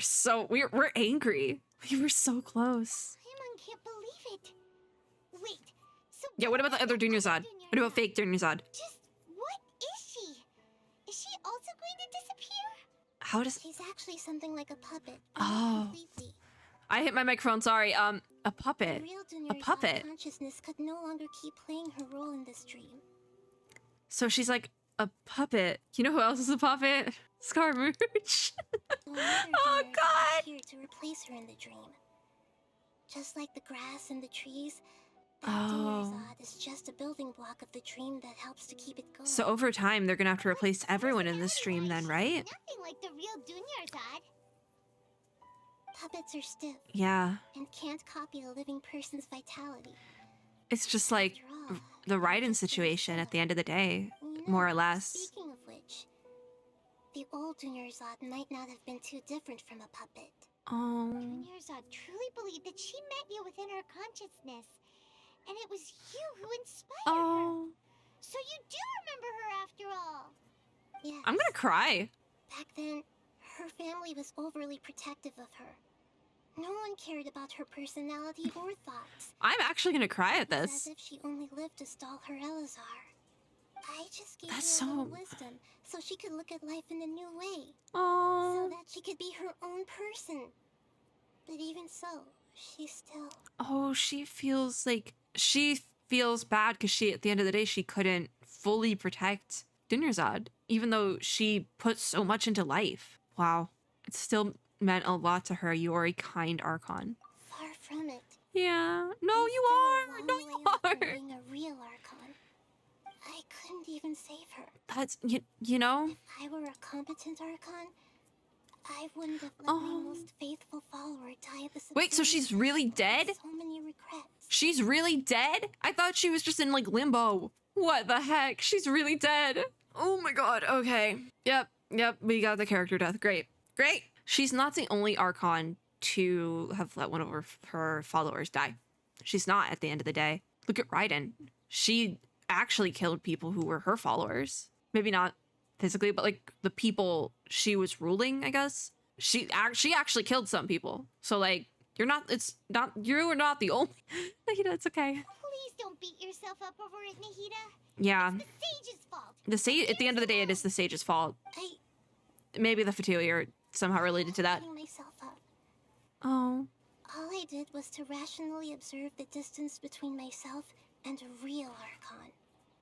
angry. We were so close. Paimon can't believe it. Wait. So Yeah. What about the other Dinnersod? What about fake Dinnersod? Just what is she? Is she also going to disappear? How does? She's actually something like a puppet. Oh. Completely. I hit my microphone. Sorry. A The puppet. real A Dinnersod puppet. consciousness could no longer keep playing her role in this dream. So she's like a puppet. You know who else is a puppet? Scaramouche. So another Oh, Dinnersod God. appeared to replace her in the dream. Just like the grass and the trees, that Oh. Dinnersod is just a building block of the dream that helps to keep it going. So over time, they're gonna have to replace everyone in this stream then, right? Nothing like the real Dinnersod. Puppets are stiff Yeah. and can't copy a living person's vitality. It's just like After all, the Raiden situation at the end of the day, you know, more or less. Speaking of which, the old Dinnersod might not have been too different from a puppet. Oh. Dinnersod truly believed that she met you within her consciousness, and it was you who inspired her. Oh. So you do remember her after all. Yeah. I'm gonna cry. Back then, her family was overly protective of her. No one cared about her personality or thoughts. I'm actually gonna cry at It was this. as if she only lived to stall her Elazar. I just gave That's her a little so- wisdom so she could look at life in a new way. So Oh. that she could be her own person. But even so, she still... Oh, she feels bad because she, at the end of the day, she couldn't fully protect Dinnersod, even though she put so much into life. Wow. It still meant a lot to her. You are a kind Archon. Far from it. Yeah. No, I'm you still a are. long No, way you off from are. being a real Archon. I couldn't even save her. That's, you know? If I were a competent Archon, I wouldn't have let Oh. my most faithful follower die at the Wait, so Sabzeruz she's Festival really with dead? So many regrets. She's really dead? I thought she was just in like limbo. What the heck? She's really dead. Oh my god. Okay. Yep. We got the character death. Great. She's not the only Archon to have let one of her followers die. She's not at the end of the day. Look at Raiden. She actually killed people who were her followers. Maybe not physically, but like the people she was ruling, I guess. She actually killed some people. So like you are not the only Nahida, it's okay. Please don't beat yourself up over it, Nahida. Yeah. The sage's fault. The sage at the end of the day it is the sage's fault. Maybe the Fatui are somehow related to that. Beating myself up. Oh. All I did was to rationally observe the distance between myself and a real Archon.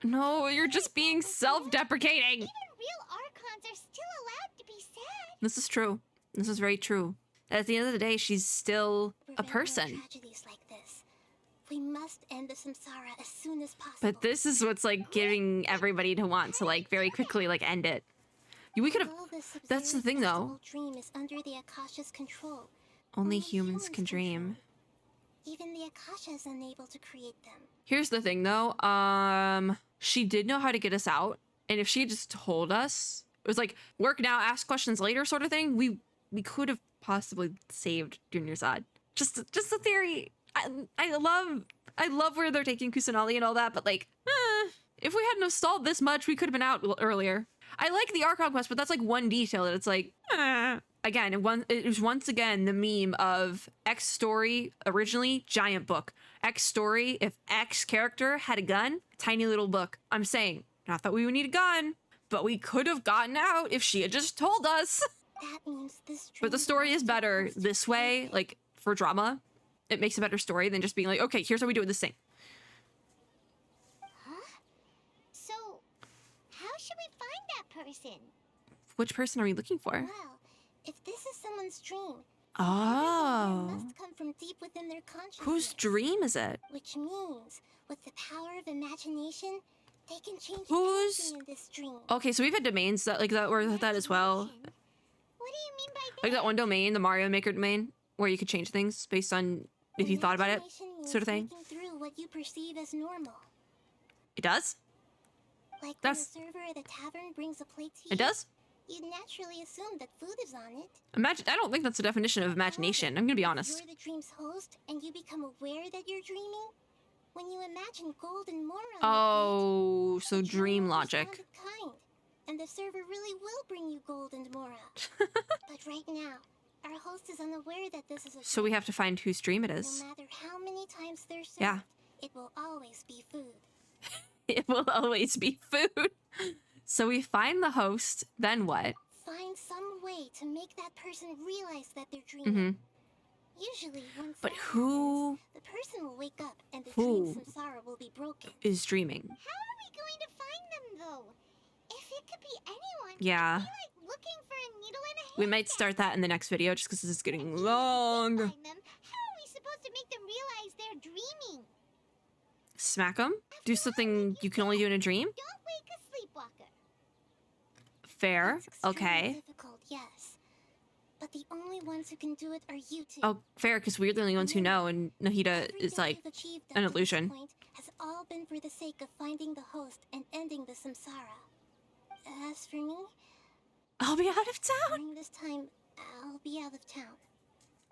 No, you're just being self-deprecating. Even real Archons are still allowed to be sad. This is true. This is very true. At the end of the day, she's still a Prevent more person. tragedies like this. We must end the samsara as soon as possible. But this is what's like giving everybody to want to like very quickly like end it. We could have. Although That's the Sabzeruz thing, though. Festival Dream is under the Akasha's control. Only humans can control. dream. Even the Akasha is unable to create them. Here's the thing, though. She did know how to get us out, and if she had just told us, it was like work now, ask questions later, sort of thing. We could have possibly saved Dinnersod. Just a theory. I love where they're taking Kusanali and all that, but like, if we hadn't have stalled this much, we could have been out earlier. I like the Archon quest, but that's like one detail that it's like, again, it was once again the meme of X story, originally giant book. X story, if X character had a gun, tiny little book. I'm saying, not that we would need a gun, but we could have gotten out if she had just told us. That means this But the dream story is belongs to better host this way, David. like for drama. It makes a better story than just being like, okay, here's how we do this thing. Huh? So, how should we find that person? Which person are we looking for? Well, if this is someone's dream, Oh. it must come from deep within their consciousness. Whose dream is it? Which means, with the power of imagination, they can change Whose- anything in this dream. Okay, so we've had domains that like that were that as well. Imagination? What do you mean by that? Like that one domain, the Mario Maker domain, where you could change things based on if you thought about it, Imagination means sort of thing. thinking through what you perceive as normal. It does? Like That's- when the server at a tavern brings a plate to you, It does? you'd naturally assume that food is on it. Imagine. I don't think that's the definition of imagination. I'm gonna be If honest. you're the dream's host and you become aware that you're dreaming, when you imagine gold and more on Oh, the plate, so the dream dream will logic. respond in kind, and the server really will bring you gold and mora. But right now, our host is unaware that this is a So we dream. have to find whose dream it No is. matter how many times they're served, Yeah. it will always be food. It will always be food. So we find the host, then what? Find some way to make that person realize that they're Mm-hmm. dreaming. Usually, once But that who happens, the person will wake up and the Who? dream samsara will be broken. is dreaming? How are we going to find them, though? If it could be anyone, Yeah. it'd be like looking for a needle in a haystack. We might start that in the next video just because this is getting long. Find them. How are we supposed to make them realize they're dreaming? Smack them? Do something you can only do in a dream? Don't wake a sleepwalker. Fair. It's extremely Okay. difficult, yes. But the only ones who can do it are you two. Oh, fair, because we're the only ones who know, and Nahida Everything is like we've achieved an up to this illusion. point has all been for the sake of finding the host and ending the samsara. As for me, I'll be out of town. during this time, I'll be out of town.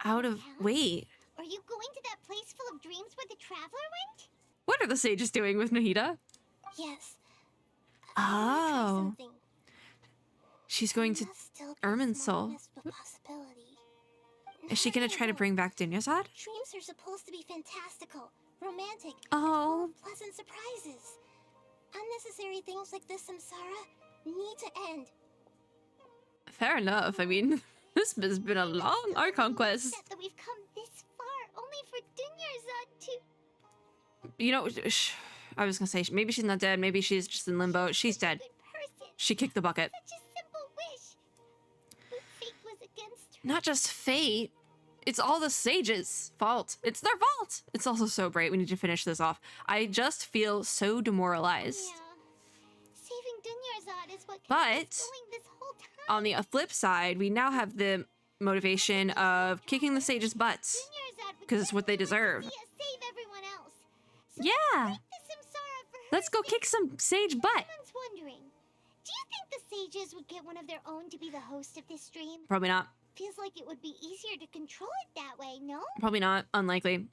Out of wait. Are you going to that place full of dreams where the traveler went? What are the sages doing with Nahida? Yes. Oh. I wanna try something. She's going to. There must still be Ermin's a small soul. wisp of possibility. Is she gonna try to bring back Dunyazad? Dreams are supposed to be fantastical, romantic, Oh. pleasant surprises. Unnecessary things like this samsara need to end. Fair enough. I mean, this has been a long Archon quest. That we've come this far only for Dunyazad to. You know, I was gonna say maybe she's not dead. Maybe she's just in limbo. She's dead. Good person. She kicked the bucket. Such a simple wish. But fate was against her. Not just fate. It's all the sages' fault. It's their fault. It's also so bright. We need to finish this off. I just feel so demoralized. Yeah. Saving Dunyazad is what kept But us going this whole time. on the flip side, we now have the motivation of kicking the sages' butts. Dunyazad would 'Cause it's what they definitely deserve. see us save everyone else. So Yeah. break the samsara for her Let's go sake. kick some sage butt. Someone's wondering, do you think the sages would get one of their own to be the host of this stream? Probably not. Feels like it would be easier to control it that way, no? Probably not. Unlikely.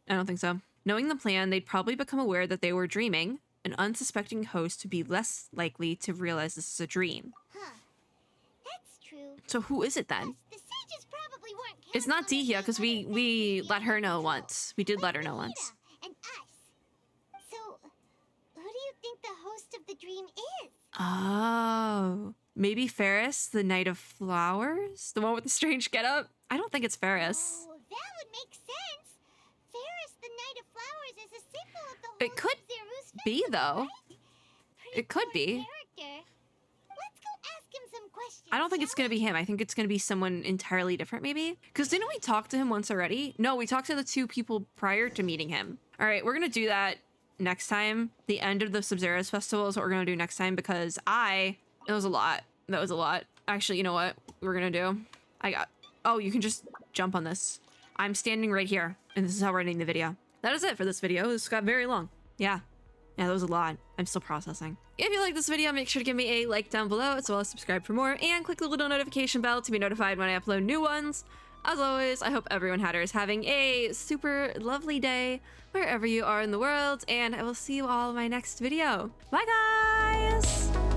I don't think so. Knowing the plan, they'd probably become aware that they were dreaming. An unsuspecting host would be less likely to realize this is a dream. Huh. That's true. So who is it then? Yes, the sages probably weren't It's counting not on us Dihya, being because other we senses let her beyond know control, once. We did like let her know Nahida once. And us. So, who do you think the host of the dream is? Oh. Maybe Ferris, the Knight of Flowers? The one with the strange getup? I don't think it's Ferris. Oh, that would make sense. Ferris, the Knight of Flowers, is a symbol of the It whole could SABZERUZ be, festival, though. right? Pretty It could core be. Character. Let's go ask him some questions. I don't think it's shall going to be him. I think it's going to be someone entirely different, maybe. Because didn't we talk to him once already? No, we talked to the two people prior to meeting him. All right, we're going to do that next time. The end of the SABZERUZ festival is what we're going to do next time because it was a lot. That was a lot. Actually, you know what we're going to do? Oh, you can just jump on this. I'm standing right here, and this is how we're ending the video. That is it for this video. This got very long. Yeah, that was a lot. I'm still processing. If you like this video, make sure to give me a like down below, as well as subscribe for more, and click the little notification bell to be notified when I upload new ones. As always, I hope everyone is having a super lovely day wherever you are in the world, and I will see you all in my next video. Bye, guys!